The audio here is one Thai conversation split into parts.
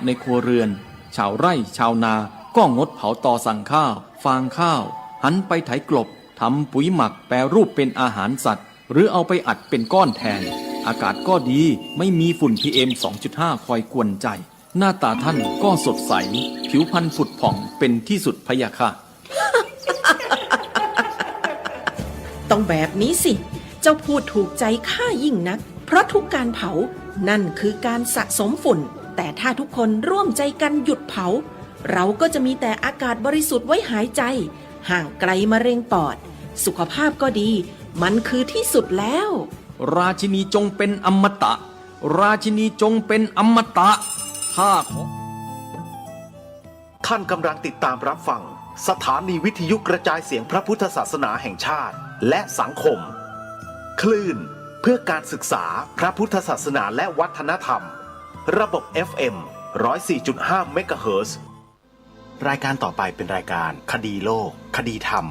ในครัวเรือนชาวไร่ชาวนาก็งดเผาตอสั่งข้าวฟางข้าวหันไปไถกลบทำปุ๋ยหมักแปรรูปเป็นอาหารสัตว์หรือเอาไปอัดเป็นก้อนแทนอากาศก็ดีไม่มีฝุ่น PM 2.5 คอยกวนใจหน้าตาท่านก็สดใสผิวพรรณผุดผ่องเป็นที่สุดพะยะค่ะ ต้องแบบนี้สิเจ้าพูดถูกใจข้ายิ่งนักเพราะทุกการเผานั่นคือการสะสมฝุ่นแต่ถ้าทุกคนร่วมใจกันหยุดเผาเราก็จะมีแต่อากาศบริสุทธิ์ไว้หายใจห่างไกลมะเร็งปอดสุขภาพก็ดีมันคือที่สุดแล้วราชินีจงเป็นอมตะราชินีจงเป็นอมตะข้าขอท่านกำลังติดตามรับฟังสถานีวิทยุกระจายเสียงพระพุทธศาสนาแห่งชาติและสังคมคลื่นเพื่อการศึกษาพระพุทธศาสนาและวัฒนธรรมระบบ FM 104.5 เมกะเฮิรตซ์รายการต่อไปเป็นรายการคดีโลกคดีธรรม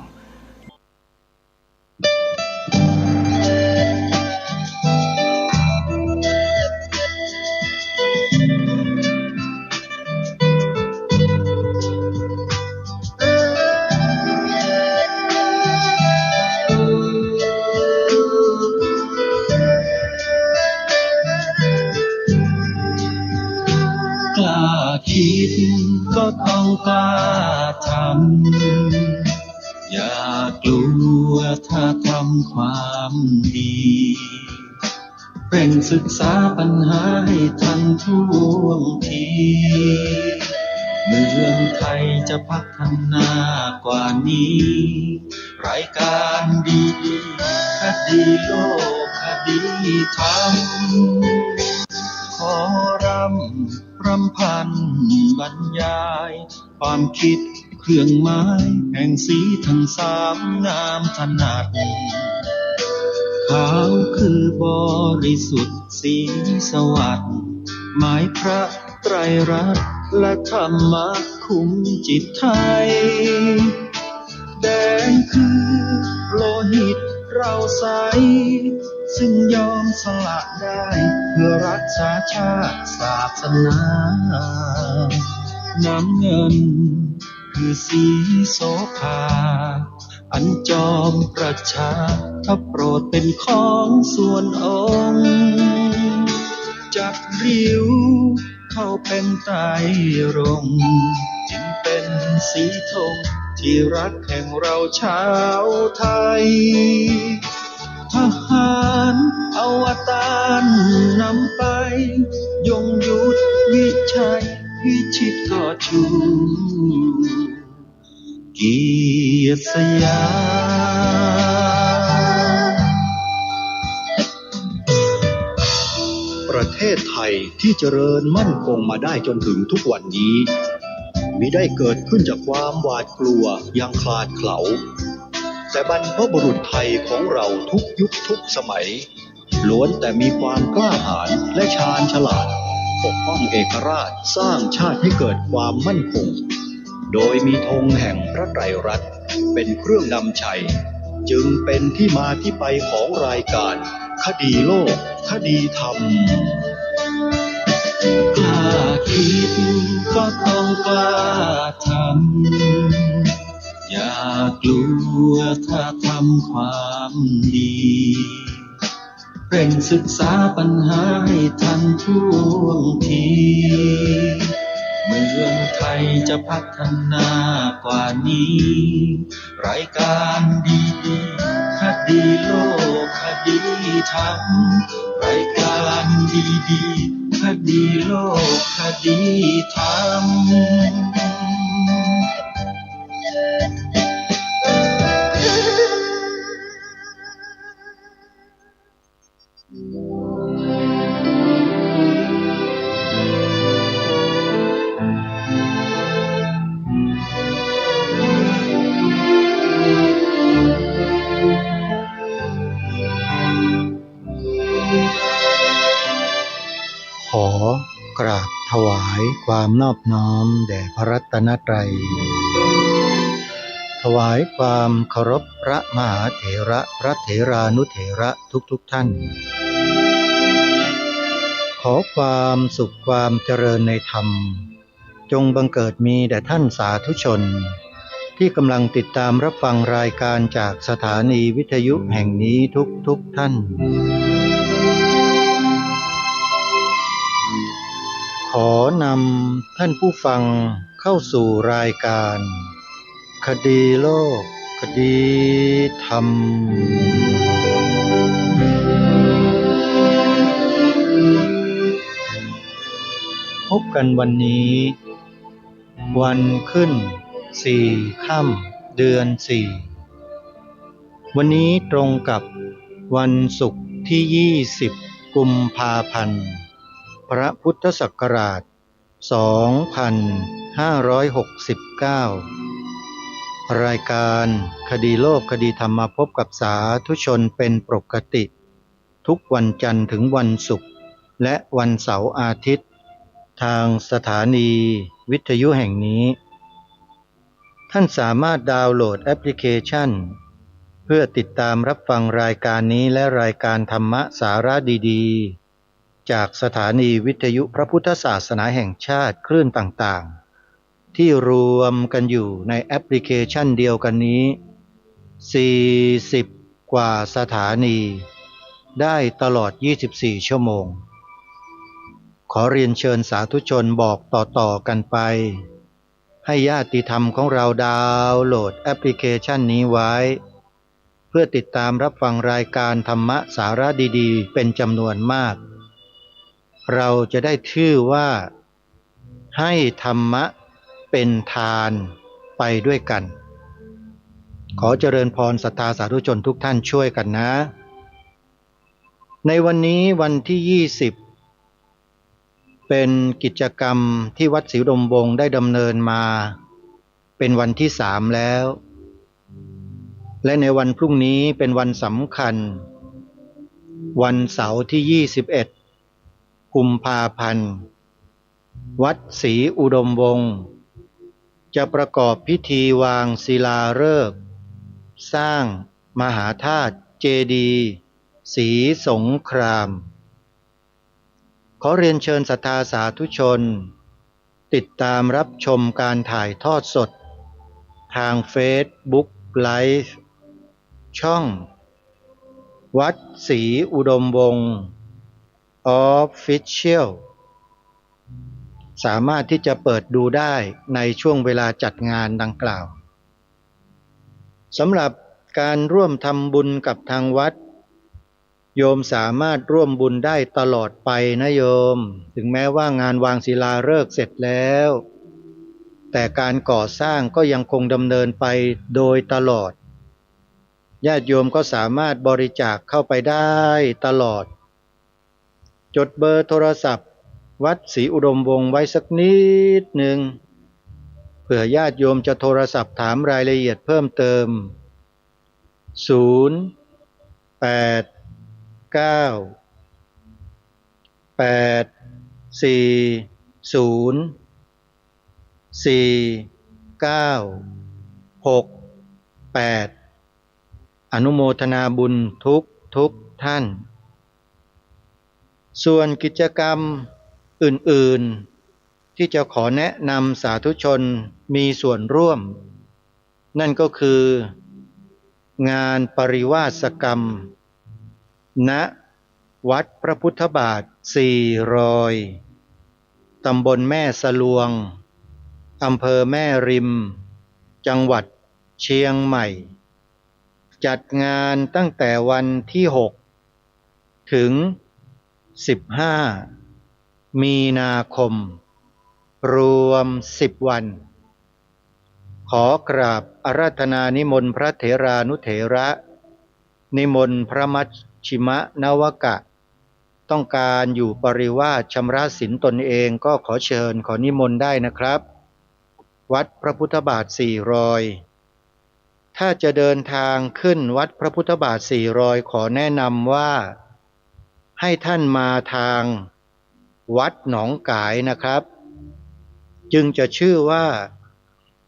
คิดก็ต้องกล้าทำอย่ากลัวถ้าทำความดีเร่งศึกษาปัญหาให้ทันท่วงทีเมืองไทยจะพัฒนากว่านี้รายการดีคดีโลกคดีธรรมขอรำพันบรรยายความคิดเครื่องหมายแห่งสีทั้งสามงามถนัดขาวคือบริสุทธิ์สีสวัสดิ์หมายพระไตรรัตน์และธรรมะคุ้มจิตไทยแดงคือโลหิตเราใสซึ่งยอมสละได้เพื่อรักษาชาติศาสนาน้ำเงินคือสีโสภาอันจอมประชาถ้าโปรดเป็นของส่วนองค์จากริ้วเข้าเป็นไตรรงค์จึงเป็นสีธงที่รักแห่งเราชาวไทยทหารอวตารนำไปยงยุทธวิชัยวิชิตก็ชูเกียรติสยามประเทศไทยที่เจริญมั่นคงมาได้จนถึงทุกวันนี้มิได้เกิดขึ้นจากความหวาดกลัวอย่างคลาดเขลาแต่บรรพบุรุษไทยของเราทุกยุคทุกสมัยล้วนแต่มีความกล้าหาญและชาญฉลาดปกป้องเอกราชสร้างชาติให้เกิดความมั่นคงโดยมีธงแห่งพระไตรรัตน์เป็นเครื่องนำชัยจึงเป็นที่มาที่ไปของรายการคดีโลกคดีธรรมกล้าคิดก็ต้องกล้าทำอย่ากลัวถ้าทำความดีเร่งศึกษาปัญหาให้ทันท่วงทีเมืองไทยจะพัฒนากว่านี้รายการดีคดีโลกคดีธรรมรายการดีคดีโลกคดีธรรมขอกราบถวายความนอบน้อมแด่พระรัตนตรัยถวายความเคารพพระมหาเถระพระเถรานุเถระทุกท่านข ขอความสุขความเจริญในธรรมจงบังเกิดมีแด่ท่านสาธุชนที่กำลังติดตามรับฟังรายการจากสถานีวิทยุแห่งนี้ทุกท่านขอนำท่านผู้ฟังเข้าสู่รายการคดีโลกคดีธรรมพบกันวันนี้วันขึ้น4 ค่ำเดือน 4วันนี้ตรงกับวันศุกร์ที่20กุมภาพันธ์พระพุทธศักราช2569รายการคดีโลกคดีธรรมมาพบกับสาธุชนเป็นปกติทุกวันจันทร์ถึงวันศุกร์และวันเสาร์อาทิตย์ทางสถานีวิทยุแห่งนี้ท่านสามารถดาวน์โหลดแอปพลิเคชันเพื่อติดตามรับฟังรายการนี้และรายการธรรมะสาระดีๆจากสถานีวิทยุพระพุทธศาสนาแห่งชาติคลื่นต่างๆที่รวมกันอยู่ในแอปพลิเคชันเดียวกันนี้40 กว่าสถานีได้ตลอด24 ชั่วโมงขอเรียนเชิญสาธุชนบอกต่อๆกันไปให้ญาติธรรมของเราดาวน์โหลดแอปพลิเคชันนี้ไว้เพื่อติดตามรับฟังรายการธรรมะสาระดีๆเป็นจำนวนมากเราจะได้ชื่อว่าให้ธรรมะเป็นทานไปด้วยกันขอเจริญพรศรัทธาสาธุชนทุกท่านช่วยกันนะในวันนี้วันที่20เป็นกิจกรรมที่วัดศรีอุดมวงศ์ได้ดำเนินมาเป็นวันที่3แล้วและในวันพรุ่งนี้เป็นวันสำคัญวันเสาร์ที่21กุมภาพันธ์วัดศรีอุดมวงศ์จะประกอบพิธีวางศิลาฤกษ์สร้างมหาธาตุเจดีย์ศรีสงครามขอเรียนเชิญศรัทธาสาธุชนติดตามรับชมการถ่ายทอดสดทางเฟซบุ๊กไลฟ์ช่องวัดศรีอุดมวงศ์ออฟฟิเชียลสามารถที่จะเปิดดูได้ในช่วงเวลาจัดงานดังกล่าวสำหรับการร่วมทำบุญกับทางวัดโยมสามารถร่วมบุญได้ตลอดไปนะโยมถึงแม้ว่างานวางศิลาฤกษ์เสร็จแล้วแต่การก่อสร้างก็ยังคงดำเนินไปโดยตลอดญาติโยมก็สามารถบริจาคเข้าไปได้ตลอดจดเบอร์โทรศัพท์วัดศรีอุดมวงศ์ไว้สักนิดหนึ่งเผื่อญาติโยมจะโทรศัพท์ถามรายละเอียดเพิ่มเติม0894404968อนุโมทนาบุญทุกท่านส่วนกิจกรรมอื่นๆที่จะขอแนะนำสาธุชนมีส่วนร่วมนั่นก็คืองานปริวาสกรรมณวัดพระพุทธบาท400ตำบลแม่สลวงอำเภอแม่ริมจังหวัดเชียงใหม่จัดงานตั้งแต่วันที่6ถึง15มีนาคมรวม10วันขอกราบอาราธนานิมนต์พระเถรานุเถระนิมนต์พระมัชชิมนวกะต้องการอยู่ปริวาสชำระศีลตนเองก็ขอเชิญขอนิมนต์ได้นะครับวัดพระพุทธบาท400ถ้าจะเดินทางขึ้นวัดพระพุทธบาท400ขอแนะนำว่าให้ท่านมาทางวัดหนองกายนะครับจึงจะชื่อว่า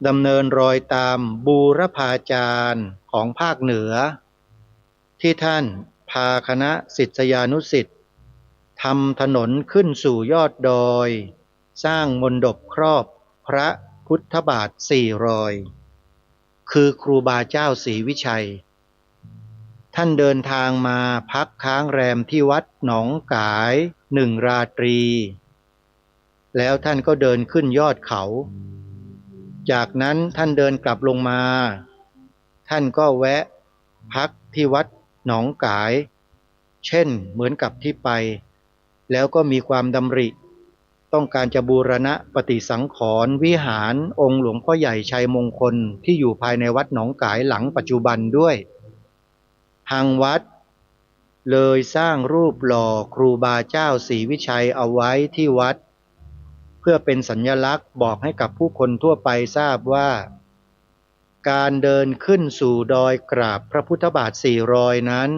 ดำเนินรอยตามบูรพาจารย์ของภาคเหนือที่ท่านพาคณะศิษยานุศิษย์ ทำถนนขึ้นสู่ยอดดอย สร้างมณฑปครอบพระพุทธบาท400คือครูบาเจ้าศรีวิชัยท่านเดินทางมาพักค้างแรมที่วัดหนองกาย1 ราตรีแล้วท่านก็เดินขึ้นยอดเขาจากนั้นท่านเดินกลับลงมาท่านก็แวะพักที่วัดหนองกายเช่นเหมือนกับที่ไปแล้วก็มีความดำริต้องการจะบูรณะปฏิสังขรณ์วิหารองค์หลวงพ่อใหญ่ชัยมงคลที่อยู่ภายในวัดหนองกายหลังปัจจุบันด้วยทางวัดเลยสร้างรูปหล่อครูบาเจ้าศรีวิชัยเอาไว้ที่วัดเพื่อเป็นสัญลักษณ์บอกให้กับผู้คนทั่วไปทราบว่าการเดินขึ้นสู่ดอยกราบพระพุทธบาท400นั้น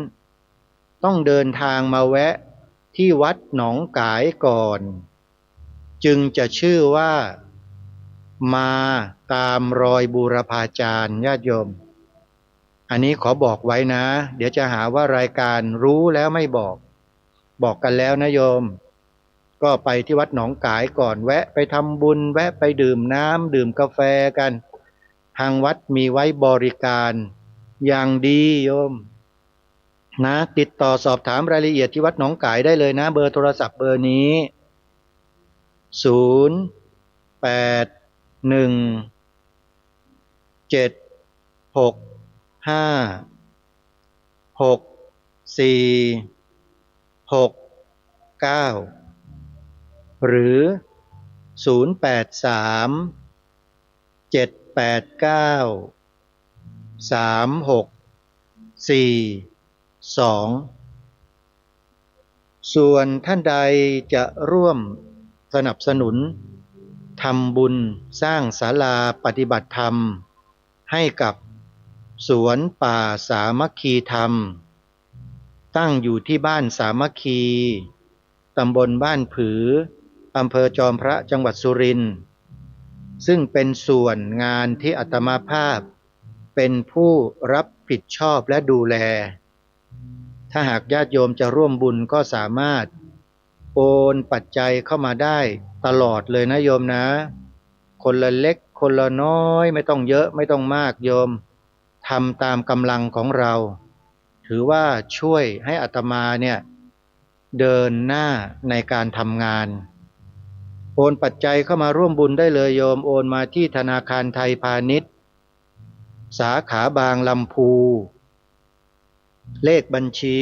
ต้องเดินทางมาแวะที่วัดหนองกายก่อนจึงจะชื่อว่ามาตามรอยบูรพาจารย์ญาติโยมอันนี้ขอบอกไว้นะเดี๋ยวจะหาว่ารายการรู้แล้วไม่บอกกันแล้วนะโยมก็ไปที่วัดหนองกายก่อนแวะไปทำบุญแวะไปดื่มน้ำดื่มกาแฟกันทางวัดมีไว้บริการอย่างดีโยมนะติดต่อสอบถามรายละเอียดที่วัดหนองกายได้เลยนะเบอร์โทรศัพท์เบอร์นี้081-765-6469หรือ083-789-3642ส่วนท่านใดจะร่วมสนับสนุนทำบุญสร้างศาลาปฏิบัติธรรมให้กับสวนป่าสามัคคีธรรมตั้งอยู่ที่บ้านสามัคคีตำบลบ้านผืออำเภอจอมพระจังหวัดสุรินทร์ซึ่งเป็นส่วนงานที่อาตมาภาพเป็นผู้รับผิดชอบและดูแลถ้าหากญาติโยมจะร่วมบุญก็สามารถโอนปัจจัยเข้ามาได้ตลอดเลยนะโยมนะคนละเล็กคนละน้อยไม่ต้องเยอะไม่ต้องมากโยมทำตามกำลังของเราถือว่าช่วยให้อาตมาเนี่ยเดินหน้าในการทำงานโอนปัจจัยเข้ามาร่วมบุญได้เลยโยมโอนมาที่ธนาคารไทยพาณิชย์สาขาบางลำพูเลขบัญชี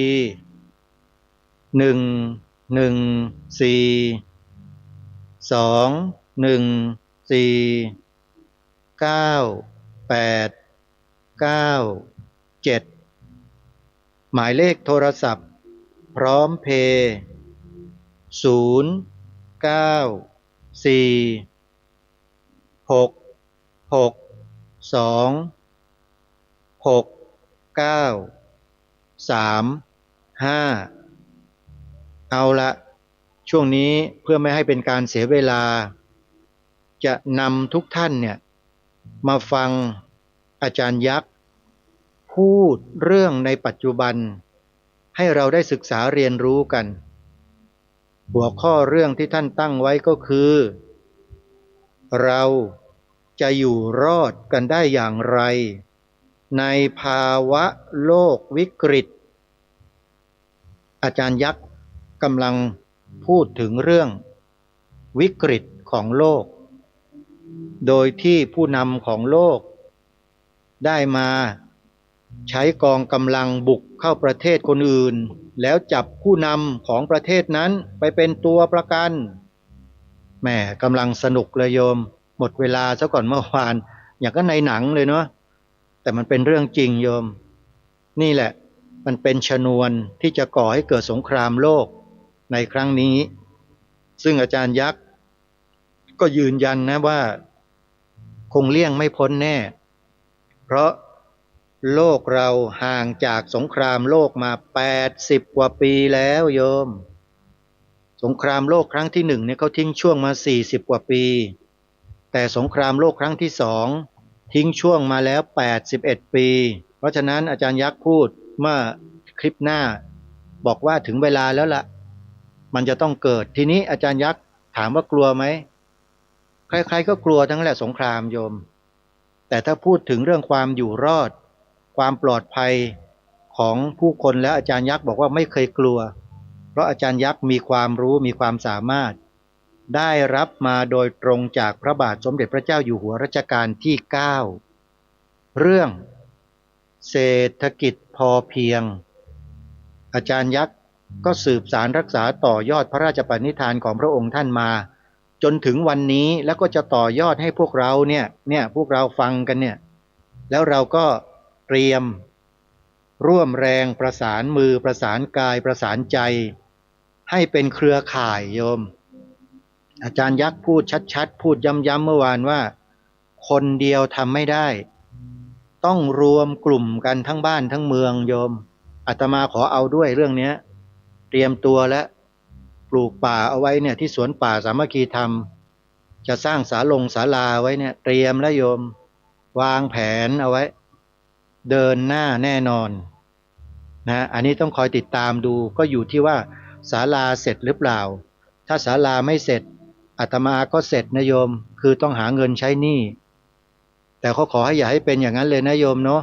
114-214-9897หมายเลขโทรศัพท์พร้อมเพย์0946626935เอาละช่วงนี้เพื่อไม่ให้เป็นการเสียเวลาจะนำทุกท่านเนี่ยมาฟังอาจารย์ยักษ์พูดเรื่องในปัจจุบันให้เราได้ศึกษาเรียนรู้กันหัวข้อเรื่องที่ท่านตั้งไว้ก็คือเราจะอยู่รอดกันได้อย่างไรในภาวะโลกวิกฤตอาจารย์ยักษ์กำลังพูดถึงเรื่องวิกฤตของโลกโดยที่ผู้นำของโลกได้มาใช้กองกำลังบุกเข้าประเทศคนอื่นแล้วจับผู้นำของประเทศนั้นไปเป็นตัวประกันแหมกำลังสนุกเลยโยมหมดเวลาซะก่อนเมื่อวานอย่างก็ในหนังเลยเนาะแต่มันเป็นเรื่องจริงโยมนี่แหละมันเป็นชนวนที่จะก่อให้เกิดสงครามโลกในครั้งนี้ซึ่งอาจารย์ยักษ์ก็ยืนยันนะว่าคงเลี่ยงไม่พ้นแน่เพราะโลกเราห่างจากสงครามโลกมา80กว่าปีแล้วโยมสงครามโลกครั้งที่1เนี่ยเขาทิ้งช่วงมา40กว่าปีแต่สงครามโลกครั้งที่2ทิ้งช่วงมาแล้ว81ปีเพราะฉะนั้นอาจารย์ยักษ์พูดเมื่อคลิปหน้าบอกว่าถึงเวลาแล้วล่ะ มันจะต้องเกิดทีนี้อาจารย์ยักษ์ถามว่ากลัวไหมใครๆก็กลัวทั้งแหละสงครามโยมแต่ถ้าพูดถึงเรื่องความอยู่รอดความปลอดภัยของผู้คนแล้วอาจารย์ยักษ์บอกว่าไม่เคยกลัวเพราะอาจารย์ยักษ์มีความรู้มีความสามารถได้รับมาโดยตรงจากพระบาทสมเด็จพระเจ้าอยู่หัวรัชกาลที่ 9เรื่องเศรษฐกิจพอเพียงอาจารย์ยักษ์ก็สืบสารรักษาต่อยอดพระราชปณิธานของพระองค์ท่านมาจนถึงวันนี้แล้วก็จะต่อยอดให้พวกเราเนี่ยพวกเราฟังกันเนี่ยแล้วเราก็เตรียมร่วมแรงประสานมือประสานกายประสานใจให้เป็นเครือข่ายโยมอาจารย์ยักษ์พูดชัดๆพูดย้ำๆเมื่อวานว่าคนเดียวทำไม่ได้ต้องรวมกลุ่มกันทั้งบ้านทั้งเมืองโยมอาตมาขอเอาด้วยเรื่องนี้เตรียมตัวและปลูกป่าเอาไว้เนี่ยที่สวนป่าสามัคคีธรรมจะสร้างศาลาไว้เนี่ยเตรียมแล้วโยมวางแผนเอาไว้เดินหน้าแน่นอนนะอันนี้ต้องคอยติดตามดูก็อยู่ที่ว่าศาลาเสร็จหรือเปล่าถ้าศาลาไม่เสร็จอาตมาก็เสร็จนะโยมคือต้องหาเงินใช้หนี้แต่เขาขอให้อย่าให้เป็นอย่างนั้นเลยนะโยมเนาะ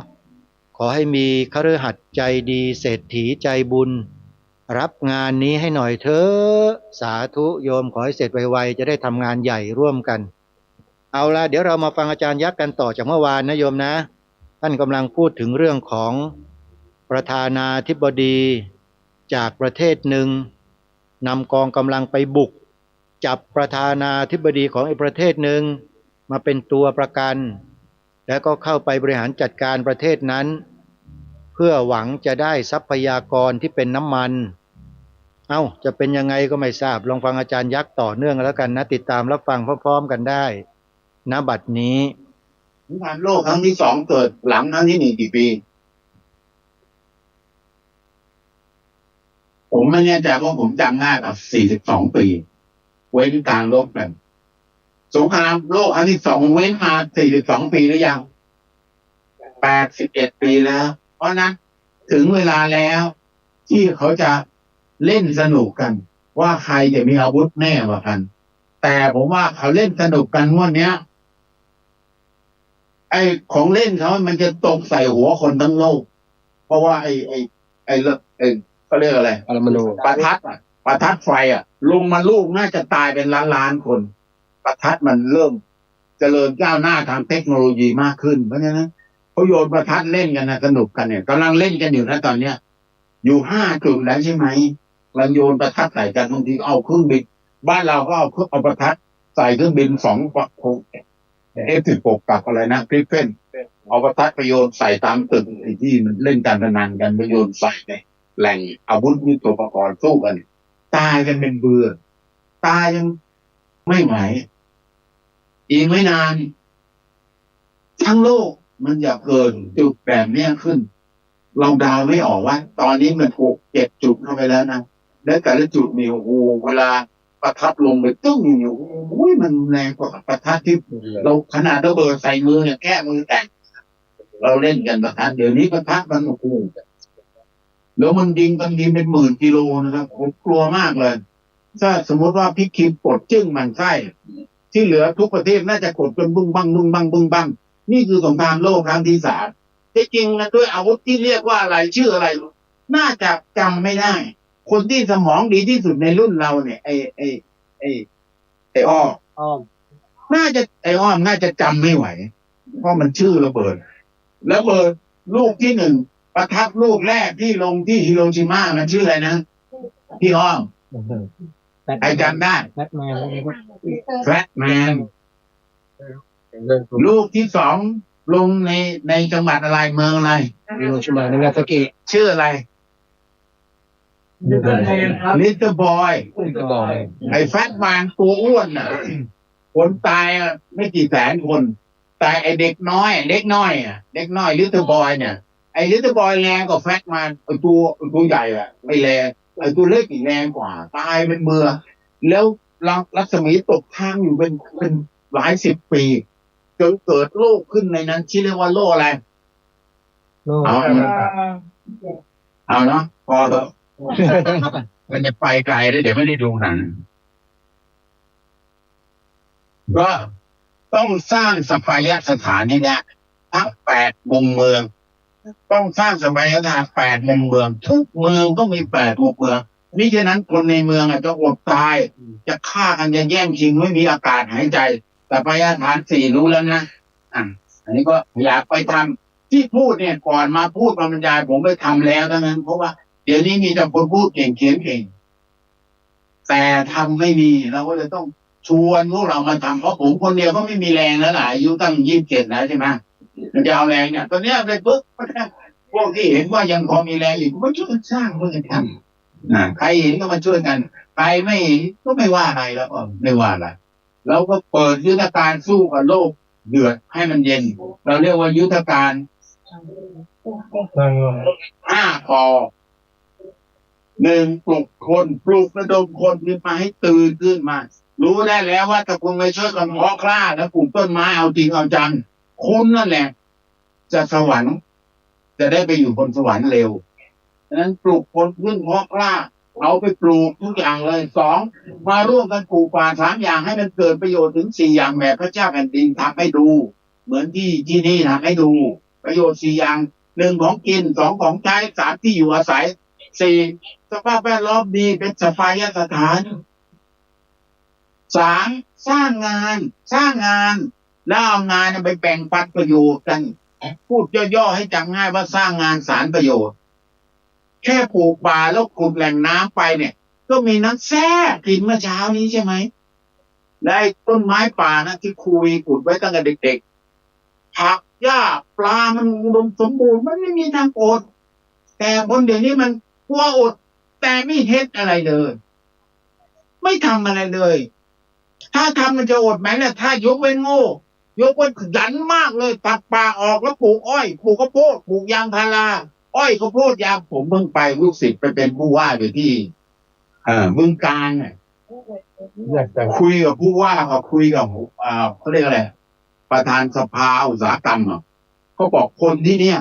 ขอให้มีคฤหัสถ์ใจดีเศรษฐีใจบุญรับงานนี้ให้หน่อยเถอะสาธุโยมขอให้เสร็จไวๆจะได้ทำงานใหญ่ร่วมกันเอาละเดี๋ยวเรามาฟังอาจารย์ยักษ์กันต่อจากเมื่อวานนะโยมนะท่านกำลังพูดถึงเรื่องของประธานาธิบดีจากประเทศหนึ่งนำกองกำลังไปบุกจับประธานาธิบดีของอีกประเทศหนึ่งมาเป็นตัวประกันแล้วก็เข้าไปบริหารจัดการประเทศนั้นเพื่อหวังจะได้ทรัพยากรที่เป็นน้ำมันจะเป็นยังไงก็ไม่ทราบลองฟังอาจารย์ยักษ์ต่อเนื่องแล้วกันนะติดตามรับฟังพร้อมๆกันได้ณบัดนี้สงครามโลกครั้งที่สองเกิดหลังครั้งที่หนึ่งกี่ปีผมไม่แน่ใจว่าผมจำได้กับ42 ปีเว้นการรบกันสงครามโลกครั้งที่สองเว้นมา42 ปีหรือยัง81 ปีแล้วเพราะนั้นถึงเวลาแล้วที่เขาจะเล่นสนุกกันว่าใครจะมีอาวุธแน่กว่ากันแต่ผมว่าเขาเล่นสนุกกันงวดเนี้ยไอ้ของเล่นเขามันจะตกใส่หัวคนทั้งโลกเพราะว่าไอ้เขาเรียกอะไรประทัดไฟลงมาลูกน่าจะตายเป็นล้านคนประทัดมันเริ่มเจริญก้าวหน้าทางเทคโนโลยีมากขึ้นเพราะฉะนั้นเขาโยนประทัดเล่นกันนะสนุกกันเนี่ยกำลังเล่นกันอยู่นะตอนเนี้ยอยู่5 จุดแล้วใช่ไหมเราโยนประทัดใส่กันบางทีเอาเครื่องบินบ้านเราก็เอาประทัดใส่เครื่องบินF-16กับอะไรนะกริฟเฟนเอาประทัดไปโยนใส่ตามตึกที่มันเล่นการพนันกันไปโยนใส่ในแหล่งอาวุธยุทโธปกรณ์สู้กันตายกันเป็นเบื่อตายยังไม่ไหวอีกไม่นานทั้งโลกมันจะเกิดจุดแบบนี้ขึ้นเราดาวไม่ออกว่าตอนนี้มัน6-7 จุดเข้าไปแล้วนะและแต่ละจุดนี่โอ้โหเวลาประทัดลงไปตึ้งอยู่โอ้ยมันแรงกว่าประทัดที่เราขนาดระเบิดใส่มือเนี่ยแก้มือแตกเราเล่นกันประทัดเดี๋ยวนี้ประทัดมันโอ้โหแล้วมันยิงกันยิงเป็น10,000 กิโลนะครับผมกลัวมากเลยถ้าสมมติว่าพี่คิมกดจึ้งมันไส้ที่เหลือทุกประเทศน่าจะกดจนบึ้งบังบึ้งบังบึ้งบังนี่คือสงครามโลกครั้งที่3ที่จริงนะด้วยอาวุธที่เรียกว่าอะไรชื่ออะไรน่าจะจำไม่ได้คนที่สมองดีที่สุดในรุ่นเราเนี่ยไอ้อ้อมน่าจะจำไม่ไหวเพราะมันชื่อระเบิดลูกที่1ประทัดลูกแรกที่ลงที่ฮิโรชิมามันชื่ออะไรนะพี่อ้อมใครจำได้แฟตแมนลูกที่2ลงในจังหวัดอะไรเมืองอะไรฮิโรชิมานาซากิชื่ออะไรLittle Boy ไอ้แฟตแมนตัวอ้วนน่ะคนตายไม่กี่แสนคนแต่ไอ้เด็กน้อยLittle Boy เนี่ยไอ้ Little Boy แรงกว่าแฟตแมนตัวใหญ่ไม่แรงไอ้ตัวเล็กอีกแรงกว่าตายเป็นเบื่อแล้วรัศมีตกค้างอยู่เป็นหลาย10 ปีจนเกิดโรคขึ้นในนั้นที่เรียกว่าโรคอะไรเอาเนาะพอเถอะ มันจะไปไกลแล้วเดี๋ยวไม่ได้ดูหนังก็ต้องสร้างสภายสถานนี่นะทั้ง8 มุมเมือง ต้องสร้างสภายสถาน8 มุมเมือง ทุกเมืองต้องมี8 มุมเมืองมิฉะนั้นคนในเมืองจะอดตายจะฆ่ากันจะแย่งชิงไม่มีอากาศหายใจแต่สภายสถาน4รู้แล้วนะอันนี้ก็อยากไปทำที่พูดเนี่ยก่อนมาพูดมาบรรยายผมไปทำแล้วทั้งนั้นเพราะว่าเดี๋ยวนี้มีแต่คนพูดเก่งเขียนเก่งแต่ทำไม่มีเราก็เลยต้องชวนพวกเรามาทำเพราะผมคนเดียวก็ไม่มีแรงแล้วล่ะอายุตั้ง27แล้วใช่ไหมมันจะเอาแรงเนี่ยตอนนี้ไปปุ๊บพวกที่เห็นว่ายังพอมีแรงอยู่ก็ช่วยกันสร้างช่วยกันทำใครเห็นก็มาช่วยกันใครไม่เห็นก็ไม่ว่าอะไรแล้วก็ไม่ว่าอะไรเราก็เปิดยุทธการสู้กับโลกเดือดให้มันเย็นเราเรียกว่ายุทธการ5 ปอ 1 ปลุกคนปลุกระดมคนขึ้นมาให้ตื่นขึ้นมารู้ได้แล้วว่าถ้าคุณไปช่วยกันเพาะกล้าแล้วปลูกต้นไม้เอาจริงเอาจังคุณนั่นแหละจะสวรรค์จะได้ไปอยู่บนสวรรค์เร็วฉะนั้นปลูกคนขึ้นเพาะกล้าเอาไปปลูกทุกอย่างเลย2มาร่วมกันปลูกป่า3 อย่างให้มันเกิดประโยชน์ถึง4 อย่างแบบพระเจ้าแผ่นดินทำให้ดูเหมือนที่นี่ทำให้ดูประโยชน์4 อย่าง1ของกิน2ของใช้3ที่อยู่อาศัย4สภาพแวดล้อมดีเป็นสภายสถาน3สร้างงานแล้วเอางานไปแบ่งปันประโยชน์กันพูดย่อๆให้จำง่ายว่าสร้างงานสารประโยชน์แค่ปลูกป่าแล้วขุดแหล่งน้ำไปเนี่ยก็มีน้ำแท้กินเมื่อเช้านี้ใช่ไหมและต้นไม้ป่านะที่คุยขุดไว้ตั้งแต่เด็กๆผักหญ้าปลามันอุดมสมบูรณ์มันไม่มีทางอดแต่คนเดี๋ยวนี้มันกลัวอดแต่ไม่เฮ็ดอะไรเลยไม่ทำอะไรเลยถ้าทำมันจะอดไหมเนี่ยถ้ายกเว้นโง่ยกเว้นขยันมากเลยตัดป่าออกแล้วปลูกอ้อยปลูกข้าวโพดปลูกยางพาราอ้อยข้าวโพดยางผมเพิ่งไปลูกศิษย์ไปเป็นผู้ว่าอยู่ที่บึงกาฬคุยกับผู้ว่าเขาคุยกับเขาเรียกอะไรประธานสภาอุตสาหกรรมเขาบอกคนที่เนี่ย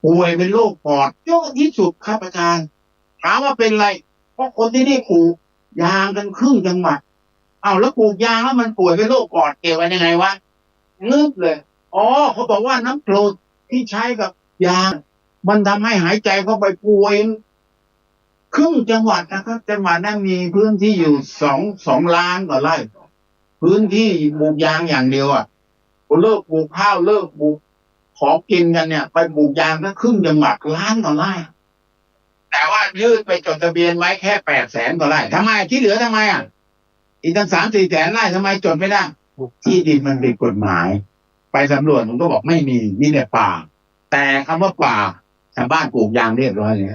ป่วยเป็นโรคปอดเยอะที่สุดครับอาจารย์ถามว่าเป็นไรเพราะคนที่นี่ปลูกยางกันครึ่งจังหวัดแล้วปลูกยางแล้วมันป่วยเป็นโรคปอดเกี่ยวกันยังไงวะงึบเลยเขาบอกว่าน้ำกรดที่ใช้กับยางมันทำให้หายใจเข้าไปป่วยครึ่งจังหวัดนะครับจังหวัดนั้นมีพื้นที่อยู่2 ล้านกว่าไร่พื้นที่ปลูกยางอย่างเดียวเลิกปลูกข้าวเลิกปลูกของกินกันเนี่ยไปปลูกยางก็ครึ่งจังหวัด1 ล้านกว่าไร่แต่ว่ายื่นไปจดทะเบียนไว้แค่800,000 กว่าไร่ทำไมที่เหลือทำไมอีกตั้ง3-4 แสนไร่ทำไมจดไม่ได้ที่ดินมันเป็นกฎหมายไปสำรวจผมก็บอกไม่มีนี่เนี่ยป่าแต่คำว่าป่าชาวบ้านปลูกยางเรียบร้อยเลย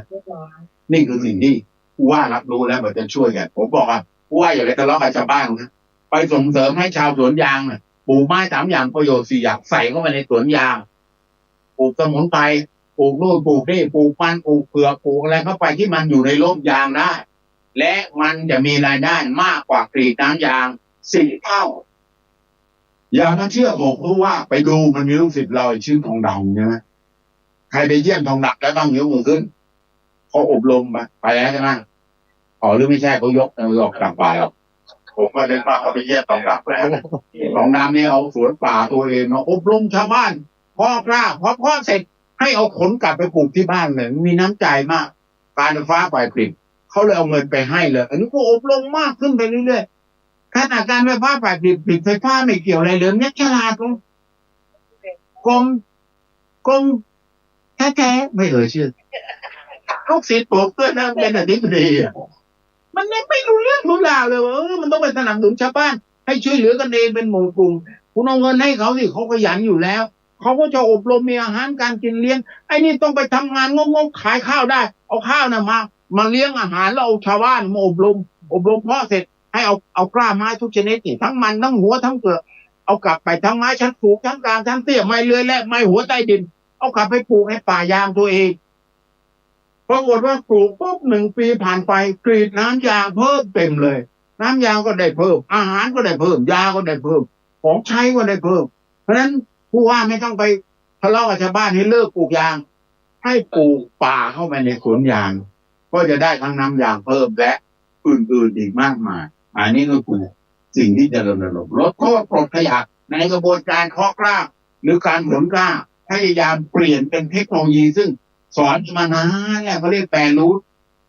นี่คือสิ่งที่ผู้ว่ารับรู้แล้วมันจะช่วยกันผมบอกว่าผู้ว่าอย่าไปทะเลาะกับชาวบ้านนะไปส่งเสริมให้ชาวสวนยางปลูกไม้3 อย่างประโยชน์4 อย่างใส่เข้าไปในสวนยางปลูกสมุนไพรปลูกนู่นปลูกนี่ปลูกมันปลูกเผือกปลูกอะไรเข้าไปที่มันอยู่ในร่มยางได้และมันจะมีรายได้มากกว่ากรีดน้ำยาง4 เท่าอย่ามาเชื่อผมเพราะว่าไปดูมันมีลูกศิษย์เราชื่อทองดำใช่ไหมใครไปเยี่ยมทองดำแล้วต้องยกมือขึ้นเขาอบรมไปแล้วใช่ไหมหรือไม่ใช่เขายกกลับไปผมก็เลยป้าเขาไปเยี่ยมทองดำแล้วทองดำเนี่ยเอาสวนป่าตัวเองมาอบรมชาวบ้านพอกล้าพอเสร็จให้เอาขนกลับไปปลูกที่บ้านเลยมีน้ำใจมากการไฟฟ้าฝ่ายผลิตเขาเลยเอาเงินไปให้เลยอันนี้ก็อบรมมากขึ้นไปเรื่อยๆขณะการไฟฟ้าฝ่ายผลิตไฟฟ้าไม่เกี่ยวอะไรเลยเนี่ยฉลาดกรมแท้ๆไม่ชื่อลูกศิษย์ปลูกด้วยนะเป็นอธิบดีมันไม่รู้เรื่องรู้ราวเลยว่ามันต้องไปสนับสนุนชาวบ้านให้ช่วยเหลือกันเองเป็นหมู่กลุ่มคุณเอาเงินให้เขาสิเขาขยันอยู่แล้วเขาก็จะอบรมมีอาหารการกินเลี้ยงไอ้นี่ต้องไปทำงานงงๆขายข้าวได้เอาข้าวมาเลี้ยงอาหารแล้วเอาชาวบ้านมาอบรมเพาะเสร็จให้เอากล้าไม้ทุกชนิดนี่ทั้งมันทั้งหัวทั้งเปลือกเอากลับไปทั้งไม้ชั้นสูงชั้นกลางชั้นเตี้ยไม้เลื้อยและไม้หัวใต้ดินเอากลับไปปลูกในป่ายางตัวเองปรากฏว่าปลูกปุ๊บ1 ปีผ่านไปกรีดน้ำยางเพิ่มเต็มเลยน้ำยางก็ได้เพิ่มอาหารก็ได้เพิ่มยาก็ได้เพิ่มของใช้ก็ได้เพิ่มเพราะฉะนั้นผู้ว่าไม่ต้องไปทะเลาะกับชาวบ้านให้เลิกปลูกยางให้ปลูกป่าเข้าไปในสวนยาง ก็จะได้ทั้งน้ำยางเพิ่มและอื่นๆอีกมากมายอันนี้ก็คือสิ่งที่จะรณรงค์ลดโทษปลดขยะในกระบวนการเคาะกล้าหรือการขนกล้าพยายามเปลี่ยนเป็นเทคโนโลยีซึ่งสอนมานานแล้วเขาเรียกแปรรูป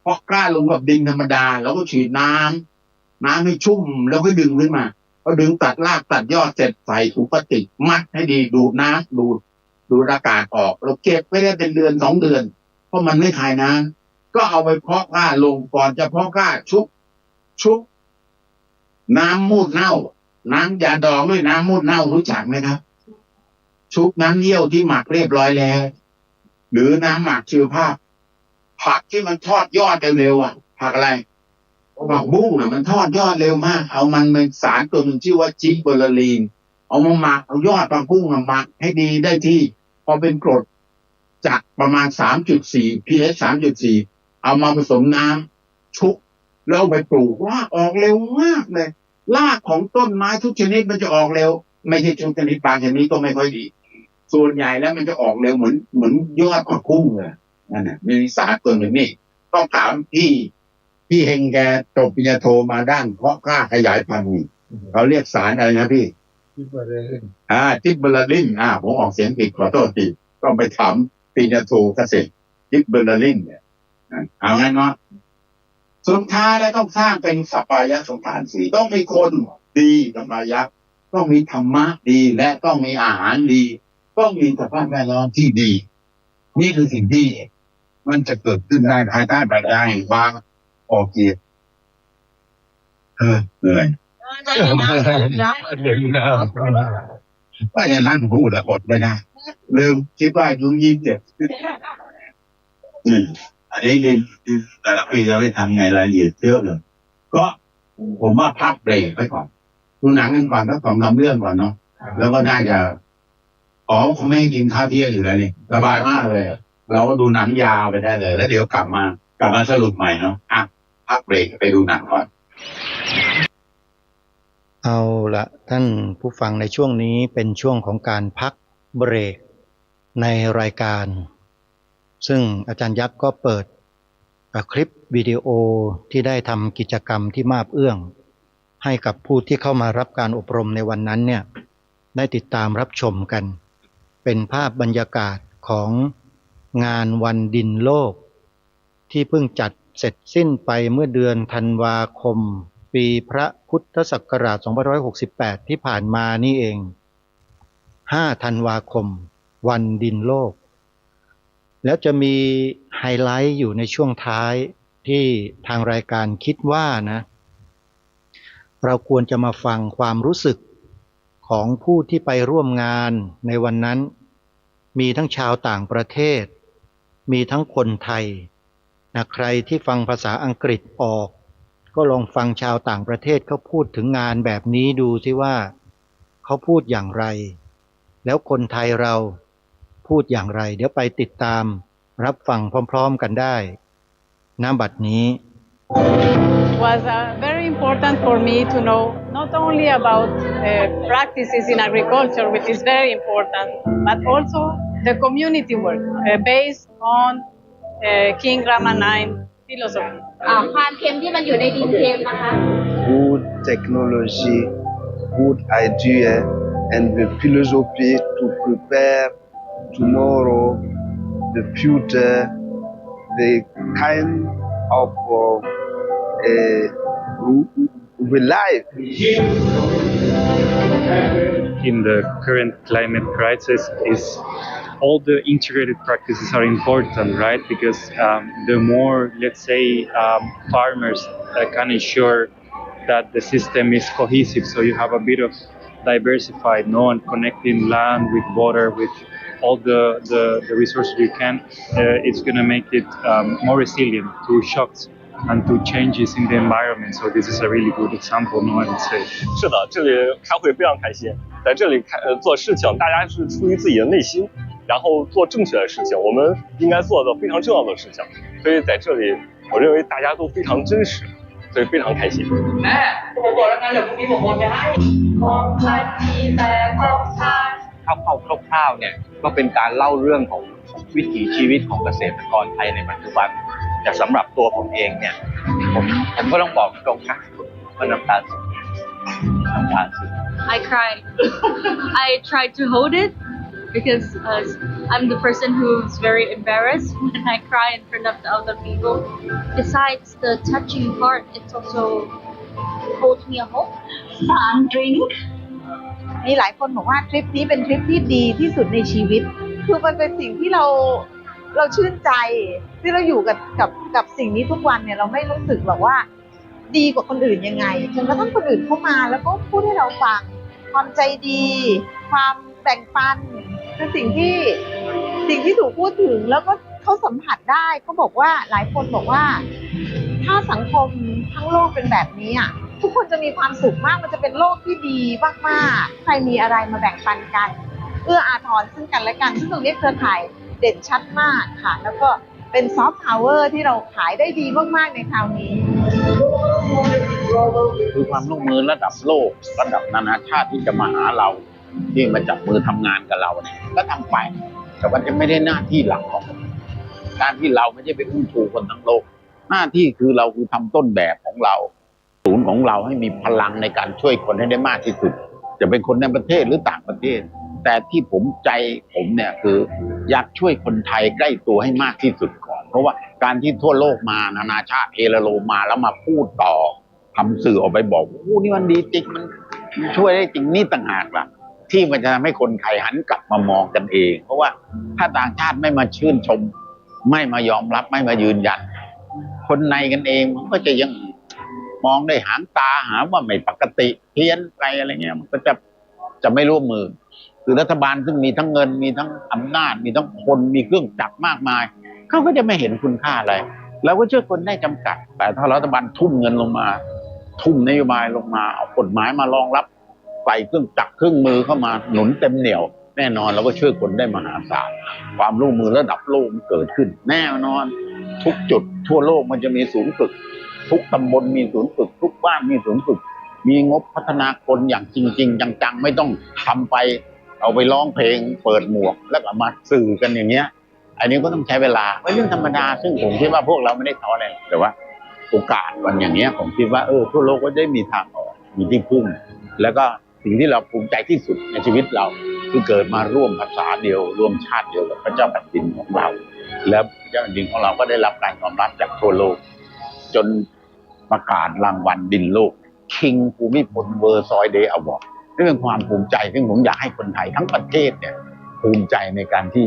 เพาะกล้าลงกับดินธรรมดาแล้วก็ฉีดน้ำให้ชุ่มแล้วก็ดึงขึ้นมาพอดึงตัดรากตัดยอดเสร็จใส่ถุงพลาสติกมัดให้ดีดูดน้ำดูดอากาศออกเราเก็บไว้ได้เป็นเดือน2 เดือนเพราะมันไม่คายน้ำก็เอาไปเพาะกล้าลงก่อนจะเพาะกล้าชุบน้ำมูดเน่าน้ำยาดองด้วยน้ำมูดเน่ารู้จักไหมครับชุบน้ำเยี่ยวที่หมักเรียบร้อยแล้วหรือน้ำหมักชีวภาพผักที่มันทอดยอดเร็วๆผักอะไรผักบุ้งมันทอดยอดเร็วมากเอามันเป็นสารตัวหนึ่งชื่อว่าจิบเบอร์ลีนเอามาหมักเอายอดผักบุ้งมาหมักให้ดีได้ที่พอเป็นกรดจากประมาณ 3.4 pH 3.4 เอามาผสมน้ำชุบแล้วไปปลูกรากออกเร็วมากเลยรากของต้นไม้ทุกชนิดมันจะออกเร็วไม่ใช่ทุกชนิดบางชนิดก็ไม่ค่อยดีส่วนใหญ่แล้วมันจะออกเร็วเหมือนยอดผักบุ้งเลยนั่นน่ะมีสารตัวหนึ่งนี่ต้องถามพี่เฮงแกจบปริญญาโทมาด้านเพาะกล้าขยายพันธุ์เขาเรียกสารอะไรนะพี่จิบเบอร์ลินผมออกเสียงผิดขอโทษทีต้องไปถามปริญญาโทเกษตรจิบเบอร์ลินเนี่ยเอางั้นเนาะสุดท้ายแล้วต้องสร้างเป็นสัปปายะสถานสีต้องมีคนดีสัปปายะต้องมีธรรมะดีและต้องมีอาหารดีต้องมีสภาพแวดล้อมที่ดีนี่คือสิ่งที่มันจะเกิดขึ้นได้ภายใต้ปรัชญาแห่งความพอเพียงเหนื่อยว่าอย่างนั้นพูดแล้วอดไม่ได้ลืมคิดว่าอายุ27อันนี้เรียนแต่ละปีเราได้ทำไงรายละเอียดเยอะเลยก็ผมว่าพักเบรกไปก่อนดูหนังกันก่อนแล้ว2-3 เรื่องก่อนเนาะแล้วก็น่าจะเขาไม่ให้กินข้าวเที่ยงอยู่แล้วนี่สบายมากเลยเราก็ดูหนังยาวไปได้เลยแล้วเดี๋ยวกลับมาสรุปใหม่เนาะพักเบรกไปดูหนังก่อนเอาละท่านผู้ฟังในช่วงนี้เป็นช่วงของการพักเบรกในรายการซึ่งอาจารย์ยักษ์ก็เปิดคลิปวิดีโอที่ได้ทำกิจกรรมที่มาบเอื้องให้กับผู้ที่เข้ามารับการอบรมในวันนั้นเนี่ยได้ติดตามรับชมกันเป็นภาพบรรยากาศของงานวันดินโลกที่เพิ่งจัดเสร็จสิ้นไปเมื่อเดือนธันวาคมปีพระพุทธศักราช2568ที่ผ่านมานี่เอง5 ธันวาคมวันดินโลกแล้วจะมีไฮไลท์อยู่ในช่วงท้ายที่ทางรายการคิดว่านะเราควรจะมาฟังความรู้สึกของผู้ที่ไปร่วมงานในวันนั้นมีทั้งชาวต่างประเทศมีทั้งคนไทยนะใครที่ฟังภาษาอังกฤษออกก็ลองฟังชาวต่างประเทศเขาพูดถึงงานแบบนี้ดูสิว่าเขาพูดอย่างไรแล้วคนไทยเราพูดอย่างไรเดี๋ยวไปติดตามรับฟังพร้อมๆกันได้ณ บัดนี้ was very important for me to know not only about practices in agriculture, which is very important, but also the community work based on King Rama IX philosophy. ความเค็มที่มันอยู่ในดินเค็มนะคะ Good technology, good idea, and the philosophy to prepare tomorrow, the future, the kind of life. In the current climate crisis, is all the integrated practices are important, right? Because the more, let's say, farmers can ensure that the system is cohesive, so you have a bit of diversified, and connecting land with water, with all the resources you can, it's going to make it more resilient to shocks and to changes in the environment. So this is a really good example, I would say. 是的，这里开会非常开心，在这里做事情，大家是出于自己的内心，然后做正确的事情，我们应该做的非常重要的事情。所以在这里，我认为大家都非常真实，所以非常开心。คร่าวๆเนี่ยก็เป็นการเล่าเรื่องของวิถีชีวิตของเกษตรกรไทยในปัจจุบัน แต่สำหรับตัวผมเองเนี่ยผมก็ต้องบอกตรงค่ะว่าน้ำตาซึม I cried. I tried to hold it because I'm the person who's very embarrassed when I cry in front of the other people. Besides the touching part, it also holds me a hope. Drink. มีหลายคนบอกว่าทริปนี้เป็นทริปที่ดีที่สุดในชีวิตคือมันเป็นสิ่งที่เราชื่นใจที่เราอยู่กับสิ่งนี้ทุกวันเนี่ยเราไม่รู้สึกหรอกว่าดีกว่าคนอื่นยังไงจนกระทั่งคนอื่นเข้ามาแล้วก็พูดให้เราฟังความใจดีความแบ่งปันคือสิ่งที่ถูกพูดถึงแล้วก็เขาสัมผัสได้เขาบอกว่าหลายคนบอกว่าถ้าสังคมทั้งโลกเป็นแบบนี้อ่ะทุกคนจะมีความสุขมากมันจะเป็นโลกที่ดีมากๆใครมีอะไรมาแบ่งปันกันเอื้ออาทรซึ่งกันและกันซึ่งตรงนี้เครือข่ายเด่นชัดมากค่ะแล้วก็เป็นซอฟต์พาวเวอร์ที่เราขายได้ดีมากๆในคราวนี้คือความร่วมมือระดับโลกระดับนานาชาติที่จะมาหาเราที่มาจับมือทำงานกับเราเนี่ยก็ทำไปแต่ว่าจะไม่ได้หน้าที่หลักของการที่เราไม่ใช่ไปอุ้มชูคนทั้งโลกหน้าที่คือเราคือทำต้นแบบของเราศูนย์ของเราให้มีพลังในการช่วยคนให้ได้มากที่สุดจะเป็นคนในประเทศหรือต่างประเทศแต่ที่ผมเนี่ยคืออยากช่วยคนไทยใกล้ตัวให้มากที่สุดก่อนเพราะว่าการที่ทั่วโลกมานานาชาติเอลโลมาแล้วมาพูดต่อทำสื่อออกไปบอกโอ้นี่มันดีจริงมันช่วยได้จริงนี่ต่างหากล่ะที่มันจะทำให้คนไทยหันกลับมามองกันเองเพราะว่าถ้าต่างชาติไม่มาชื่นชมไม่มายอมรับไม่มายืนยันคนในกันเองมันก็จะยังมองได้หางตาหาว่าไม่ปกติเพี้ยนไปอะไรเงี้ยมันก็จะไม่ร่วมมือคือรัฐบาลซึ่งมีทั้งเงินมีทั้งอำนาจมีทั้งคนมีเครื่องจักรมากมายเขาก็จะไม่เห็นคุณค่าอะไรเราก็ช่วยคนได้จำกัดแต่ถ้ารัฐบาลทุ่มเงินลงมาทุ่มนโยบายลงมาเอากฎหมายมารองรับใส่เครื่องจักรเครื่องมือเข้ามาหนุนเต็มเหนี่ยวแน่นอนเราก็ช่วยคนได้มหาศาลความร่วมมือระดับโลกมันเกิดขึ้นแน่นอนทุกจุดทั่วโลกมันจะมีศูนย์ฝึกทุกตำบลมีศูนย์ฝึกทุกบ้านมีศูนย์ฝึกมีงบพัฒนาคนอย่างจริงๆจังๆไม่ต้องทำไปเอาไปร้องเพลงเปิดหมวกแล้วก็มาสื่อกันอย่างเงี้ยอันนี้ก็ต้องใช้เวลาเป็นเรื่องธรรมดาซึ่งผมคิดว่าพวกเราไม่ได้ท้ออะไรแต่ว่าโอกาสวันอย่างเงี้ยผมคิดว่าทั่วโลกก็ได้มีทางออกมีที่พึ่งแล้วก็สิ่งที่เราภูมิใจที่สุดในชีวิตเราคือเกิดมาร่วมภาษาเดียวร่วมชาติเดียวกับพระเจ้าแผ่นดินของเราแล้วพระเจ้าแผ่นดินของเราก็ได้รับการยอมรับจากทั่วโลกจนประกาศรางวัลดินโลก King ภูมิพลเวอร์ซอยเดย์อวอร์ดนี่เป็นความภูมิใจซึ่งผมอยากให้คนไทยทั้งประเทศเนี่ยภูมิใจในการที่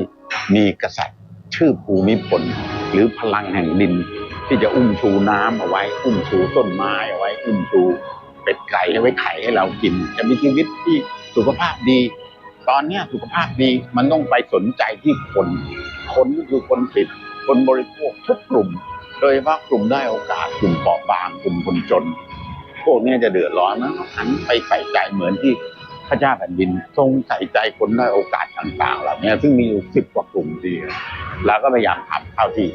มีกษัตริย์ชื่อภูมิพลหรือพลังแห่งดินที่จะอุ้มชูน้ำเอาไว้อุ้มชูต้นไม้เอาไว้อุ้มชูเป็ดไก่เอาไว้ไข่ให้เรากินจะมีชีวิตที่สุขภาพดีตอนนี้สุขภาพดีมันต้องไปสนใจที่คนก็คือคนติดคนบริโภคทุกกลุ่มโดยเฉพาะกลุ่มได้โอกาสกลุ่มเปราะบางกลุ่มคนจนพวกนี้จะเดือดร้อนนะหันไปใส่ใจเหมือนที่พระเจ้าแผ่นดินทรงใส่ใจคนได้โอกาสต่างๆเหล่านี้ซึ่งมีอยู่10 กว่ากลุ่มทีแล้วก็พยายามทำเท่าที่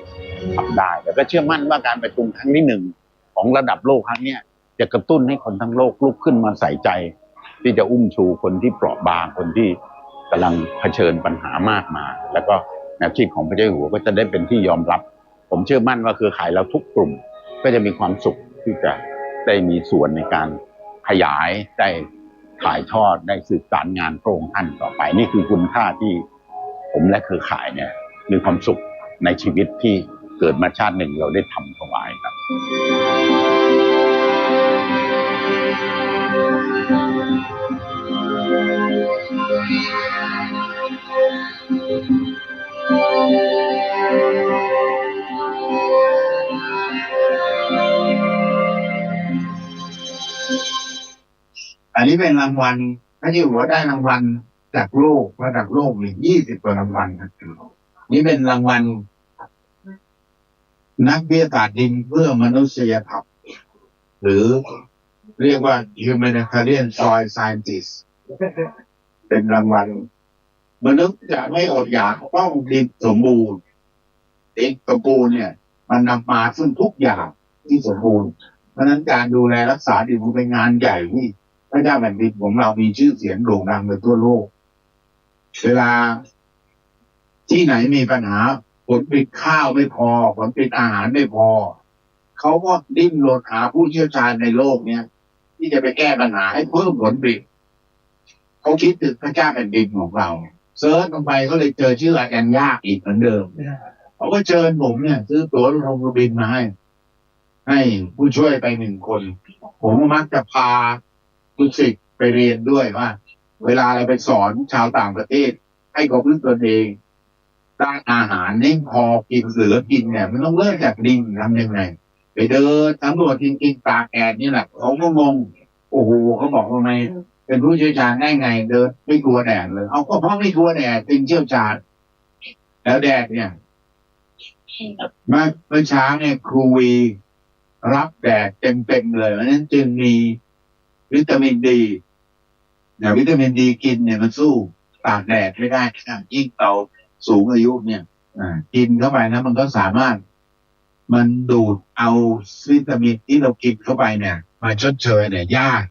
ทำได้แต่ก็เชื่อมั่นว่าการประชุมครั้งที่1ของระดับโลกครั้งนี้จะกระตุ้นให้คนทั้งโลกลุกขึ้นมาใส่ใจที่จะอุ้มชูคนที่เปราะบางคนที่กำลังเผชิญปัญหามากมายแล้วก็แนวคิดของพระเจ้าอยู่หัวก็จะได้เป็นที่ยอมรับผมเชื่อมั่นว่าเครือข่ายเราทุกกลุ่มก็จะมีความสุขที่จะได้มีส่วนในการขยายได้ถ่ายทอดได้สืบสารงานพระองค์ท่านต่อไปนี่คือคุณค่าที่ผมและเครือข่ายเนี่ยมีความสุขในชีวิตที่เกิดมาชาติหนึ่งเราได้ทำถวายครับอันนี้เป็นรางวัลพระเจ้าอยู่หัวได้รางวัลจากโลกระดับโลกมี20 กว่ารางวัลครับนี่เป็นรางวัลนักวิทยาศาสตร์ดินเพื่อมนุษยธรรมหรือเรียกว่า Humanitarian Soil Scientist เป็นรางวัลมนุษย์จะไม่อดอยากต้องดินสมบูรณ์ดินสมบูรณ์เนี่ยมันนำมาซึ่งทุกอย่างที่สมบูรณ์เพราะฉะนั้นการดูแลรักษาดินเป็นงานใหญ่ที่พระเจ้าแผ่นดินของเรามีชื่อเสียงโด่งดังไปทั่วโลกเวลาที่ไหนมีปัญหาฝ ลผลิตข้าวไม่พอผลผลิตอาหารไม่พอเขาก็ดิ้นรนหาผู้เชี่ยวชาญในโลกเนี้ยที่จะไปแก้ปัญหาให้เพิ่มผลผลิตเขาคิดถึงพระเจ้าแผ่นดินของเราเซิร์ชลงไปก็เลยเจอชื่อแอนยากอีกเหมือนเดิมเขาก็เชิญผมเนี่ยซื้อตั๋วลงเครื่องบินมาให้ผู้ช่วยไป1 คนผมมักจะพาลูกศิษย์ไปเรียนด้วยว่าเวลาเราไปสอนชาวต่างประเทศให้เขาพึ่งตนเองด้านอาหารนี่พอกินเหลือกินเนี่ยมันต้องเริ่มจากดินทำยังไงไปเดินสำรวจจริงๆตากแดดนี่แหละเขาก็งงโอ้โหเขาบอกทำไมเป็นผู้เชี่ยวชาญได้ไงเดินไม่กลัวแดดเลยเอาก็เพราะไม่กลัวแดดเป็นเชี่ยวชาญแล้วแดดเนี่ยเมื่อเช้าเนี่ยครูวีรับแดดเต็มเลยเพราะฉะนั้นจึงมีวิตามินดีเนี่ยวิตามินดีกินเนี่ยมันสู้ตากแดดไม่ได้ยิ่งเราสูงอายุเนี่ยกินเข้าไปนะมันก็สามารถมันดูดเอาวิตามินที่เรากินเข้าไปเนี่ยมาชดเชยเนี่ยยาก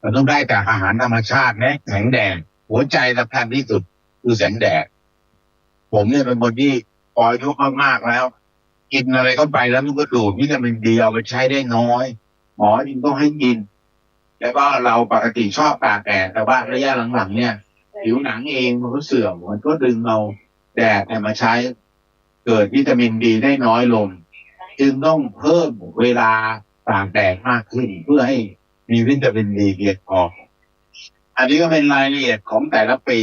มันต้องได้จากอาหารธรรมชาตินะแสงแดดหัวใจสำคัญที่สุดคือแสงแดดผมเนี่ยเป็นคนที่พออายุมากๆแล้วกินอะไรเข้าไปแล้วมันก็ดูดวิตามินดีเอาไปใช้ได้น้อยหมอจึงต้องให้กินแล้วก็เราปกติชอบตากแดดแต่ว่าระยะหลังๆเนี่ยผิวหนังเองมันก็เสื่อมมันก็ดึงเอาแดดมาใช้เกิดวิตามินดีได้น้อยลงจึงต้องเพิ่มเวลาตากแดดมากขึ้นเพื่อให้มีวิตามินดีเพียงพออันนี้ก็เป็นรายละเอียดของแต่ละปี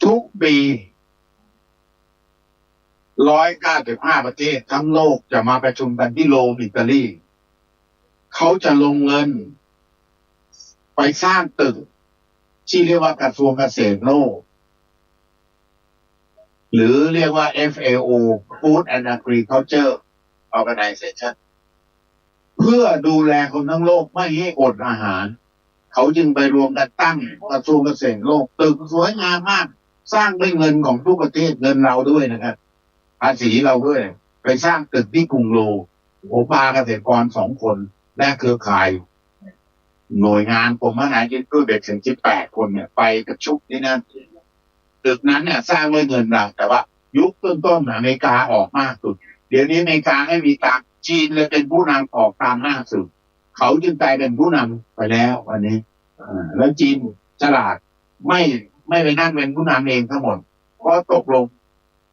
ทุกปี195 ประเทศทั้งโลกจะมาประชุมกันที่โรมอิตาลีเขาจะลงเงินไปสร้างตึกที่เรียกว่ากระทรวงเกษตรโลกหรือเรียกว่า FAO Food and Agriculture Organization เพื่อดูแลคนทั้งโลกไม่ให้อดอาหารเขาจึงไปรวมกันตั้งกระทรวงเกษตรโลกตึกสวยงามมากสร้างด้วยเงินของทุกประเทศเงินเราด้วยนะครับภาษีเราด้วยไปสร้างตึกที่กรุงโรมผมพาเกษตรกร2 คนและเครือข่ายหน่วยงานกรมพัฒนาชีวิตด้วยเด็กถึง18 คนเนี่ยไปประชุมที่นั่นตึกนั้นเนี่ยสร้างด้วยเงินเราแต่ว่ายุคต้นๆอเมริกาออกมากสุดเดี๋ยวนี้อเมริกาให้มีตามจีนเลยเป็นผู้นำออกตามมากสุดเขาจึงกลายเป็นผู้นำไปแล้ววันนี้แล้วจีนฉลาดไม่ไปนั่งเป็นผู้นำเองทั้งหมดก็ตกลง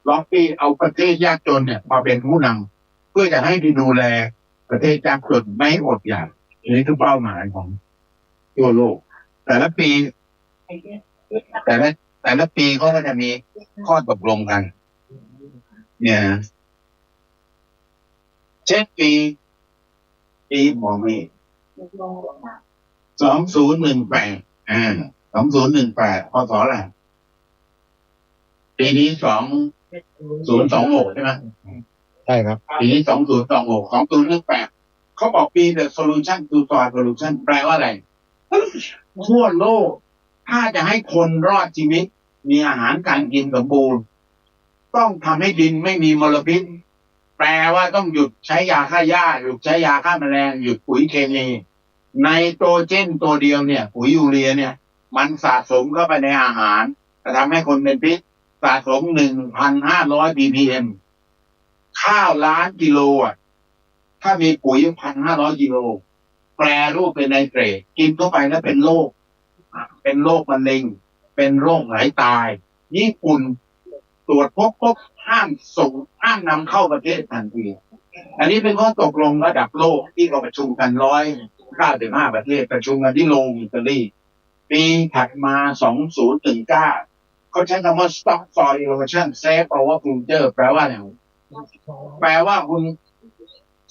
ล็อบบี้เอาประเทศยากจนเนี่ยมาเป็นผู้นำเพื่อจะให้ดูแลประเทศยากจนไม่อดอยากนี่คือเป้าหมายของทั่วโลกแต่ละปีเขาก็จะมีข้อตกลงกันเนี่ยเช่นปีหมอมี2018 2018พศอะไรปีนี้2026ใช่ไหมใช่ครับปีนี้2026 2018เขาบอกปี the solution to solve solution แปลว่าอะไรทั่วโลกถ้าจะให้คนรอดชีวิตมีอาหารการกินสมบูรณ์ต้องทำให้ดินไม่มีมลพิษแปลว่าต้องหยุดใช้ยาฆ่าหญ้าหยุดใช้ยาฆ่าแมลงหยุดปุ๋ยเคมีไนโตรเจนตัวเดียวเนี่ยปุ๋ยยูเรียเนี่ยมันสะสมเข้าไปในอาหารจะทำให้คนเป็นพิษสะสม 1,500 ppm ข้าวล้านกิโลอ่ะถ้ามีปุ๋ย 1,500 กิโลแปรรูปเป็นไนเตรตกินเข้าไปแล้วเป็นโรคมะเร็งเป็นโรคไหลตายญี่ปุ่นตรวจพบห้ามนำเข้าประเทศทันทีอันนี้เป็นข้อตกลงระดับโลกที่เราประชุมกัน195 ประเทศประชุมกันที่โรมอิตาลีปีถัดมา2019เขาใช้คำว่า stop soil erosion save our future แปลว่าอะไรแปลว่าคุณ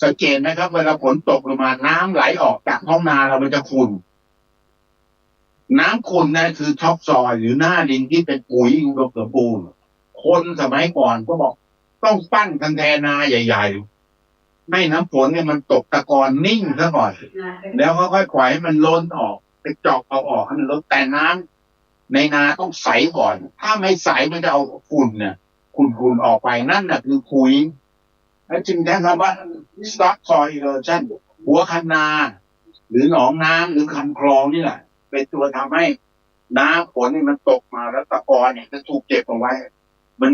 สังเกตไหมครับเวลาฝนตกลงมาน้ำไหลออกจากท้องนาเรามันจะขุ่นน้ำขุ่นนั่นคือท็อปซอยหรือหน้าดินที่เป็นปุ๋ยอุดมสมบูรณ์คนสมัยก่อนก็บอกต้องปั้นคันแทนาใหญ่ๆให้น้ำฝนเนี่ยมันตกตะกอนนิ่งซะก่อนแล้วค่อยๆปล่อยให้มันล้นออกไปเจาะเอาออกให้มันล้นแต่น้ำในนาต้องใสก่อนถ้าไม่ใสมันจะเอาฝุ่นเนี่ยฝุ่นออกไปนั่นน่ะคือปุ๋ยแล้วจึงใช้คำว่า stop soil erosion หัวคันนาหรือหนองน้ำหรือคันคลองนี่แหละเป็นตัวทำให้น้ำฝนนี่มันตกมาแล้วตะกอนเนี่ยจะถูกเก็บเอาไว้ มัน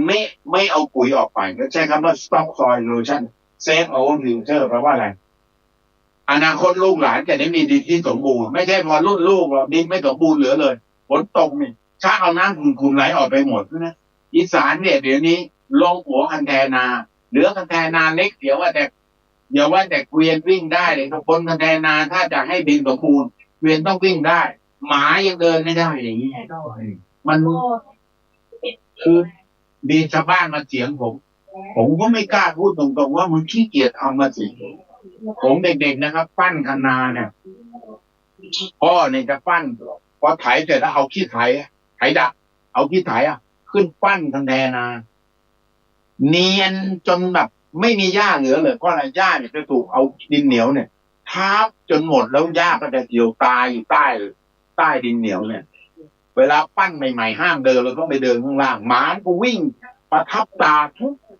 ไม่เอาปุ๋ยออกไปก็ใช้คำว่า stop soil erosion save our future แปลว่าอะไรอนาคตลูกหลานจะได้มีดินที่สมบูรณ์ไม่ใช่พอรุ่นลูกเราดินไม่สมบูรณ์เหลือเลยฝนตกนี่ถ้าเอาน้ำขุ่นๆไหลออกไปหมดนะอีสานเนี่ยเดี๋ยวนี้ลงหัวคันแทนาเหลือคันแทนาเล็กเดี๋ยวว่าแต่เกวียนวิ่งได้เลยบนคันแทนาถ้าจะให้ดินสมบูรณ์เกวียนต้องวิ่งได้หมายังเดินไม่ได้อย่างนี้มันคือมีชาวบ้านมาเถียงผมก็ไม่กล้าพูดตรงๆว่ามันขี้เกียจทำมาสิผมเด็กๆนะครับปั้นคะนาเนี่ยพ่อเนี่ยจะปั้นพอไถเสร็จแล้วเอาขี้ไถดักเอาขี้ไถขึ้นปั้นคันแทนาเนียนจนแบบไม่มีหญ้าเหลือเลยเพราะอะไรหญ้าเนี่ยจะถูกเอาดินเหนียวเนี่ยทับจนหมดแล้วหญ้าก็จะเหี่ยวตายอยู่ใต้ดินเหนียวเนี่ยเวลาปั้นใหม่ๆห้ามเดินเราต้องไปเดินข้างล่างหมาก็วิ่งประทับตา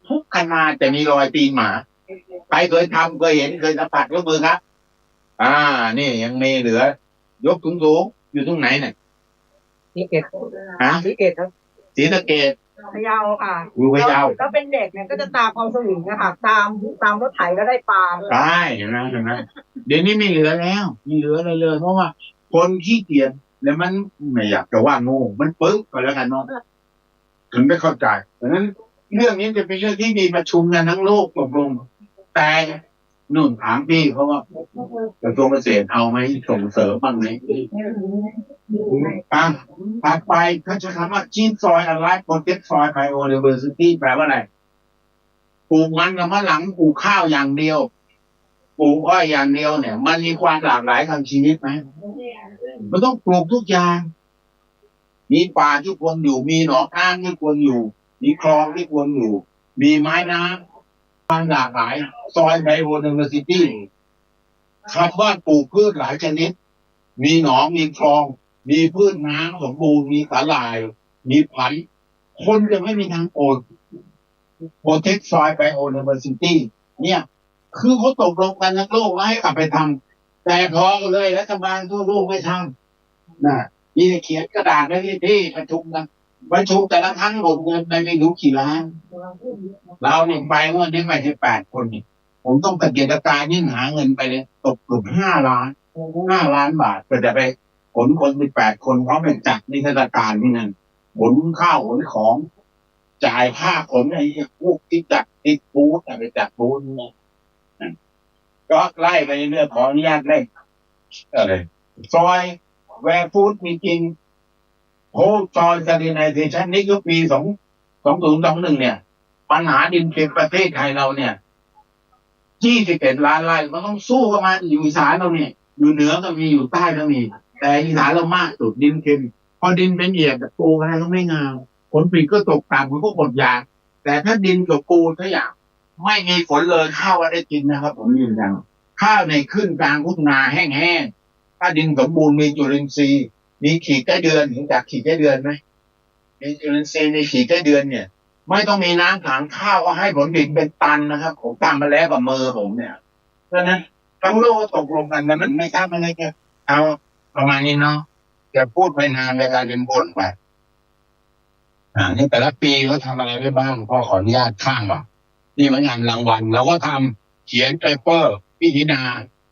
ทุกคะนาจะมีรอยตีนหมาใครเคยทำเคยเห็นเคยสัมผัสยกมือครับนี่ยังมีเหลือยกสูงๆอยู่ตรงไหนเนี่ยศรีสะเกษครับศรีสะเกษพะเยาค่ะอยู่พะเยาก็เป็นเด็กเนี่ยก็จะตามความสวิงนะคะตามรถไถก็ได้ปลาด้วยใช่เห็นไหมเดี๋ยวนี้ไม่เหลือแล้วไม่เหลืออะไรเลยเพราะว่าคนขี้เกียจแล้วมันไม่อยากจะว่าโง่มันปึ๊กไปแล้วกันเนาะถึงไม่เข้าใจเพราะฉะนั้นเรื่องนี้จะเป็นเรื่องที่มีประชุมกันทั้งโลกตกลงแต่นู่นถามพี่เขาว่ากระทรวงเกษตรเอาไหมส่งเสริมบ้างไหมถัดไปเขาจะคำว่า Keep Soil Alive Protect Soil Biodiversity แปลว่าอะไรปลูกมันกับมะหลังปลูกข้าวอย่างเดียวปลูกอ้อยอย่างเดียวเนี่ยมันมีความหลากหลายทางชีวิตไหมมันต้องปลูกทุกอย่างมีป่าที่ควรอยู่มีหนองน้ำที่ควรอยู่มีคลองที่ควรอยู่มีไม้น้ำความหลากหลายซอยไบโอไดเวอร์ซิตี้คำว่าปลูกพืชหลายชนิดมีหนองมีคลองมีพืชน้ำสมบูรณ์มีสาหร่ายมีผันคนจะไม่มีทางโปรเทคซอยไบโอไดเวอร์ซิตี้เนี่ยคือเขาตกลงกันทั้งโลกว่าให้กลับไปทำแต่พอเลยรัฐบาลทั่วโลกไม่ทำนะมีเขียนกระดาษไว้ที่ประชุมแต่ละครั้งหมดเงินไปไม่รู้กี่ล้านเราเนี่ยไปเมื่อนี้ไปที่8 คนนี่ผมต้องตะเกียกตะกายยิ่งหาเงินไปเลยตกเกือบ5 ล้านบาทเพื่อจะไปขนคน18 คนเขาไปจัดนิทรรศการที่นั่นขนข้าวขนของจ่ายค่าขนไอ้พวกที่จัดติดบูธไปจัดบูธนี่ก็ไล่ไปเรื่อยขออนุญาตไล่ซอยแวร์ฟู้ดมีจริงโฮซอยซาลิไนเซชันนี่คือปี2021เนี่ยปัญหาดินเค็มประเทศไทยเราเนี่ย21 ล้านไร่มันต้องสู้กันมาอยู่อีสานเราเนี่ยอยู่เหนือก็มีอยู่ใต้ก็มีแต่อีสานเรามากสุดดินเค็มพอดินเป็นเอียดปลูกอะไรก็ไม่งามผลผลิตก็ตกต่ำมันก็อดอยากแต่ถ้าดินกับปูถ้าอย่างไม่มีฝนเลยข้าวก็ได้กินนะครับผมยืนยันข้าวในขึ้นกลางทุ่งนาแห้งๆถ้าดินสมบูรณ์มีจุลินทรีย์มีขีดไส้เดือนเห็นจากขีดไส้เดือนไหมมีจุลินทรีย์ในขีดไส้เดือนเนี่ยไม่ต้องมีน้ำขังข้าวก็ให้ผลผลิตเป็นตันนะครับผมตามมาแล้วกับมือผมเนี่ยเพราะนั้นทั้งโลกตกลงกันนั้นไม่ทำอะไรกันเอาประมาณนี้เนาะจะพูดไปนานเวลาเป็นบ่นไปนี่แต่ละปีเขาทำอะไรไปบ้างพ่อขออนุญาตข้างว่ะนี่มันงานรางวัลเราก็ทำเขียนเปเปอร์พิธีนา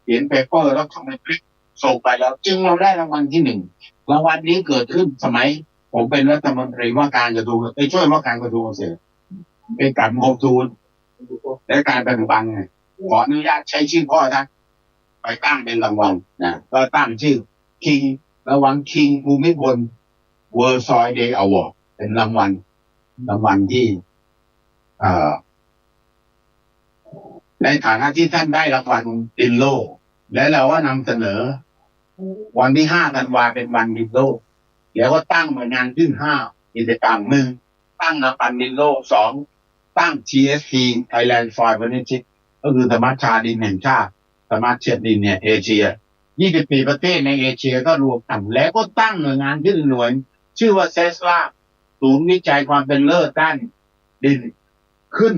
เขียนเปเปอร์แล้วทำให้ส่งไปแล้วจึงเราได้รางวัลที่1รางวัลนี้เกิดขึ้นสมัยผมเป็นรัฐมนตรีว่าการกระทรวงช่วยว่าการกระทรวงเกษตรเป็นการโมทูลและการปัจจุบันไงขออนุญาตใช้ชื่อพ่อท่านไปตั้งเป็นรางวัลนะก็ตั้งชื่อคิงรางวัลคิงภูมิพล World Soil Day Award เป็นรางวัลที่ในฐานะที่ท่านได้รางวัลดินโลกและเราก็นำเสนอวันที่5 ธันวาเป็นวันดินโลกแล้วก็ตั้งหน่วยงานขึ้น5กิจกรรม1ตั้งรางวัลดินโลก2ตั้ง TSP Thailand Soil Partnership ก็คือสมาคมดินแห่งชาติสมาคมดินเนี่ยเอเชีย24 ประเทศในเอเชียก็รวมกันแล้วก็ตั้งหน่วยงานขึ้นหน่วยชื่อว่าเซสลาศูนย์วิจัยความเป็นเลิศด้านดินขึ้น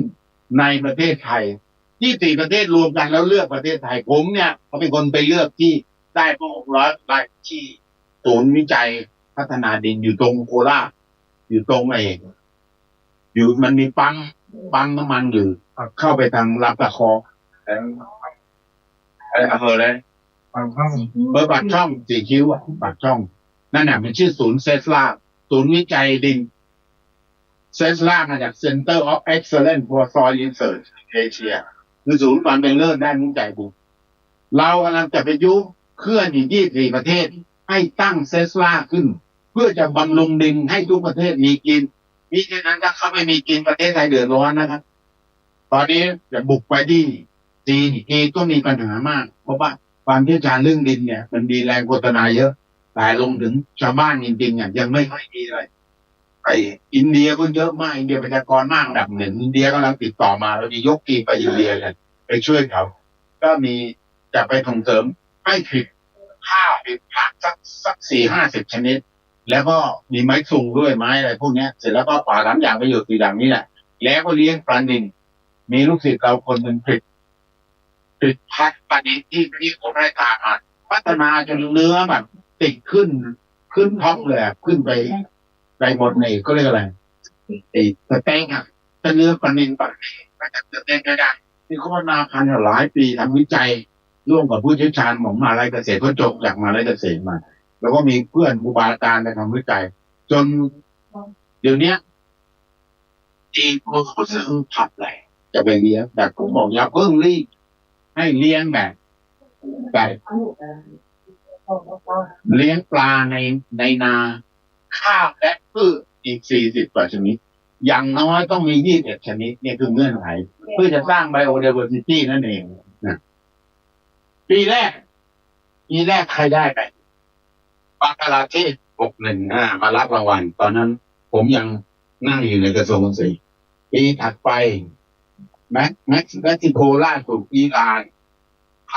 ในประเทศไทย24 ประเทศรวมกันแล้วเลือกประเทศไทยผมเนี่ยเขาเป็นคนไปเลือกที่ได้พวก600 รายที่ศูนย์วิจัยพัฒนาดินอยู่ตรงโคราชอยู่ตรง อยู่มันมีปั๊มน้ำมันอยู่เข้าไปทางลำตะคองอำเภอเลยปากช่องสีคิ้วปากช่องนั่นน่ะมันชื่อศูนย์เซสลาศูนย์วิจัยดินเซสลามาจาก Center of Excellence for Soil Research Asia คือศูนย์ความเป็นเลิศด้านวิจัยดินเรากำลังจะไปยุเคลื่อนอีก24ประเทศให้ตั้งเซสลาขึ้นเพื่อจะบำรุงดินให้ทุกประเทศมีกินมิฉะนั้นถ้าเขาไม่มีกินประเทศไทยเดือดร้อนนะครับตอนนี้จะบุกไปที่จีนก็มีปัญหามากเพราะว่าความเชี่ยวชาญเรื่องดินเนี่ยมันมีแรงโฆษณาเยอะแต่ลงถึงชาวบ้านจริงๆยังไม่ค่อยมีเลยไปอินเดียก็เยอะมากอินเดียประชากรมากอันดับหนึ่งอินเดียกำลังติดต่อมาเราจะยกทีมไปอินเดียกันไปช่วยเขาก็มีจะไปส่งเสริมให้ผลิตข้าวผลิตผักสัก40-50 ชนิดแล้วก็มีไม้สูงด้วยไม้อะไรพวกนี้เสร็จแล้วก็ป่า3อย่างประโยชน์4อย่างนี้แหละแล้วก็เลี้ยงปลานิลมีลูกศิษย์เราคนหนึ่งผลิตพัดปลานิลที่คนให้ทานพัฒนาจนเนื้อแบบติดขึ้นท็อปเลยขึ้นไปหมดในก็เรียกอะไรสเต็กถ้าเนื้อปลานิลก็จะสเต็กได้นี่เขาพัฒนาพันธุ์หลายปีทำวิจัยร่วมกับผู้เชี่ยวชาญของมหาวิทยาลัยเกษตรก็จบจากมหาวิทยาลัยเกษตรมาแล้วก็มีเพื่อนครูบาอาจารย์ไปทำวิจัยจนเดี๋ยวนี้จีนเขาซื้อผับเลยจะไปเลี้ยงแต่ผมบอกอย่าเพิ่งรีบให้เลี้ยงแบบเลี้ยงปลาในนาข้าวและพืชอีก40 กว่าชนิดอย่างน้อยต้องมี21 ชนิดเนี่ยคือเงื่อนไขเพื่อจะสร้างไบโอไดเวอร์ซิตี้นั่นเองนะปีแรกใครได้ไปบังกลาเทศ61มารับรางวัลตอนนั้นผมยังนั่งอยู่ในกระทรวงเกษตรปีถัดไปเม็กซิโกล่าสุดอิหร่านไ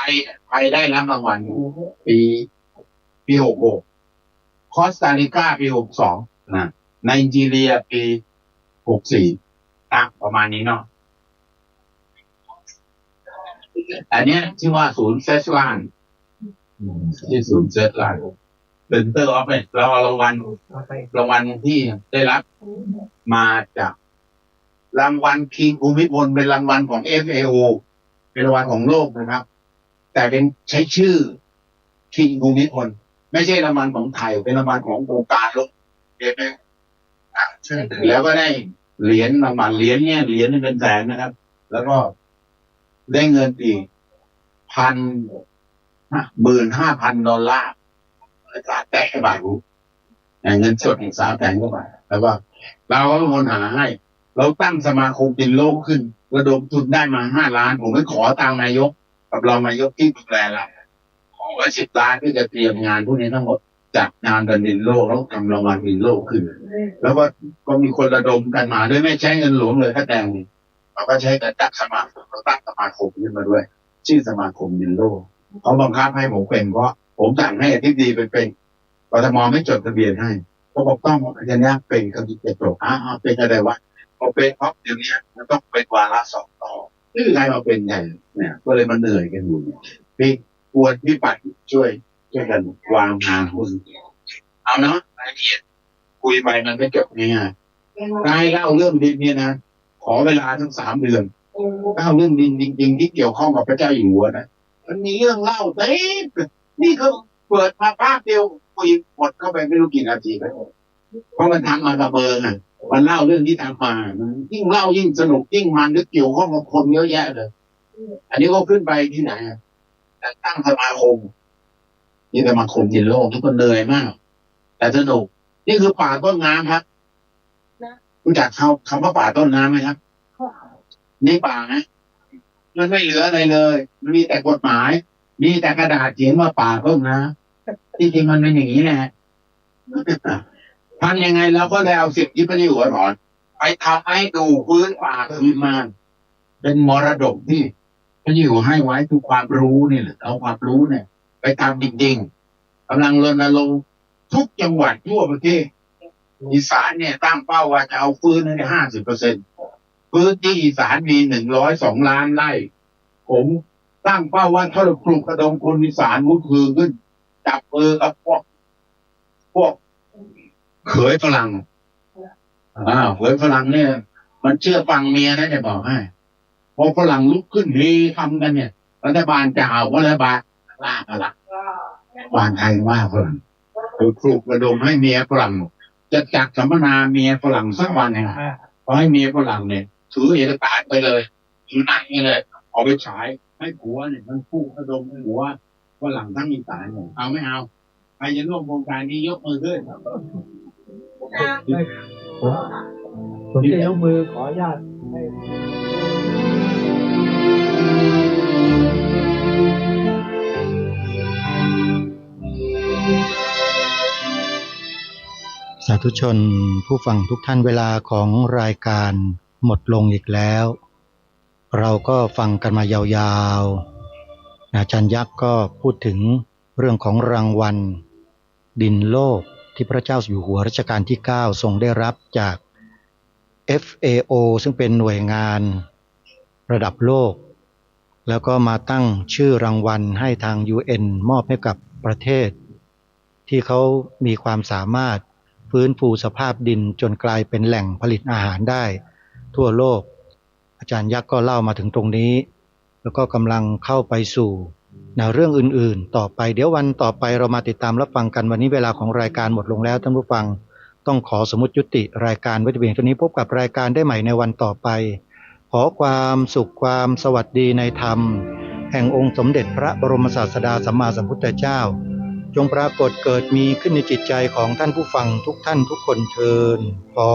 ทยได้รับรางวัลปี66คอสตาริกาปี62นะไนจีเรียปี64ประมาณนี้เนาะอันนี้ชื่อว่าศูนย์เซสลานที่ศูนย์เซสลานเป็นเตอร์ออฟเฟสเราเอารางวัลที่ได้รับมาจากรางวัลคิงภูมิพลเป็นรางวัลของ FAO เป็นรางวัลของโลกนะครับแต่เป็นใช้ชื่อคิงภูมิพลไม่ใช่รางวัลของไทยเป็นรางวัลขององค์การโลกแล้วก็ได้เหรียญรางวัลเหรียญนี่เป็นแสนนะครับแล้วก็ได้เงินอีก15,000 ดอลลาร์แต่บาทเงินสดอีก300,000 กว่าบาทแล้วก็เราก็เป็นคนหาให้เราตั้งสมาคมดินโลกขึ้นระดมทุนได้มา5 ล้านผมไปขอตามนายกกับรองนายกที่ดูแลเราขอไว้10 ล้านเพื่อจะเตรียมงานพวกนี้ทั้งหมดจัดงานดินโลกแล้วทำรางวัลดินโลกขึ้นแล้วก็มีคนระดมกันมาด้วยไม่ใช้เงินหลวงเลยถ้าแต่งเราก็ใช้แต่ตั้งสมาคมขึ้นมาด้วยชื่อสมาคมดินโลกเขาบังคับให้ผมเป็นเพราะผมสั่งให้อธิบดีเป็นกทมไม่จดทะเบียนให้เขาบอกต้องอาจารย์เป็นเขาจะจบเป็นอะไรวะพอเป็นเพราะเดี๋ยวนี้มันต้องเป็นวาระ2 ต่อนี่ใครมาเป็นไงเนี่ยก็เลยมันเหนื่อยกันอยู่พี่ควรพี่ปัดช่วยกันวางทางคุณเอาเนาะรายละเอียดคุยไปมันไม่จบง่ายๆได้เล่าเรื่องดินเนี่ยนะขอเวลาทั้ง3 เดือนเล่าเรื่องดินจริงๆที่เกี่ยวข้องกับพระเจ้าอยู่หัวนะมันมีเรื่องเล่าเต็มนี่เขาเปิดมาภาคเดียวคุยหมดเข้าไปไม่รู้กี่นาทีไปเพราะมันทำมากับเบอร์อ่ะมันเล่าเรื่องที่ทำมายิ่งเล่ายิ่งสนุกยิ่งมันนึกเกี่ยวข้องกับคนเยอะแยะเลยอันนี้ก็ขึ้นไปที่ไหนตั้งสมาคมนี่สมาคมดินโลกทุกคนเหนื่อยมากแต่สนุกนี่คือป่าต้นน้ำครับรู้จักคำว่าป่าต้นน้ำไหมครับนี่ป่านะมันไม่เหลืออะไรเลยมันมีแต่กฎหมายมีแต่กระดาษเขียนว่าป่าต้นน้ำที่จริงมันเป็นอย่างนี้แหละทำยังไงเราก็ได้เอาสิ่งที่พระเจ้าอยู่หัวสอนไปทำให้ดูพื้นป่าคืนมาเป็นมรดกที่พระเจ้าอยู่ให้ไว้คือความรู้นี่แหละเอาความรู้เนี่ยไปทำจริงๆกำลังรณรงค์ทุกจังหวัดทั่วประเทศอีสานเนี่ยตั้งเป้าว่าจะเอาฟื้นให้ได้50%พื้นที่อีสานมี102 ล้านไร่ผมตั้งเป้าว่าถ้าเราปลูกกระดงคนอีสานมุดคือขึ้นจับมือกับพวกเขยฝรั่งเขยฝรั่งเนี่ย มันเชื่อฟังเมียนะจะบอกให้พอฝรั่งลุกขึ้นเฮทำกันเนี่ยรัฐบาลจะเอารัฐบาลลากอะไรวางไทยว่าฝรั่งคือปลุกระดมให้เมียฝรั่งจะจัดสัมมนาเมียฝรั่งสักวันเนี่ยพอให้เมียฝรั่งเนี่ยถือเอกสารไปเลยถือหนักนี่เลยเอาไปฉายให้ผัวเนี่ยมันปลุกระดมให้ผัวฝรั่งทั้งอีสานเนี่ยเอาไม่เอาใครจะร่วมโครงการนี้ยกมือขึ้นผมจะยกมือขออนุญาตให้ สาธุชนผู้ฟังทุกท่านเวลาของรายการหมดลงอีกแล้ว เราก็ฟังกันมายาวๆอาจารย์ยักษ์ก็พูดถึงเรื่องของรางวัลดินโลกที่พระเจ้าอยู่หัวรัชกาลที่9ทรงได้รับจาก FAO ซึ่งเป็นหน่วยงานระดับโลกแล้วก็มาตั้งชื่อรางวัลให้ทาง UN มอบให้กับประเทศที่เขามีความสามารถฟื้นฟูสภาพดินจนกลายเป็นแหล่งผลิตอาหารได้ทั่วโลกอาจารย์ยักษ์ก็เล่ามาถึงตรงนี้แล้วก็กำลังเข้าไปสู่เรื่องอื่นๆต่อไปเดี๋ยววันต่อไปเรามาติดตามรับฟังกันวันนี้เวลาของรายการหมดลงแล้วท่านผู้ฟังต้องขอสมมุติยุติรายการไว้แต่เพียงเท่านี้พบกับรายการได้ใหม่ในวันต่อไปขอความสุขความสวัสดีในธรรมแห่งองค์สมเด็จพระบรมศาสดาสัมมาสัมพุทธเจ้าจงปรากฏเกิดมีขึ้นในจิตใจของท่านผู้ฟังทุกท่านทุกคนเทอญขอ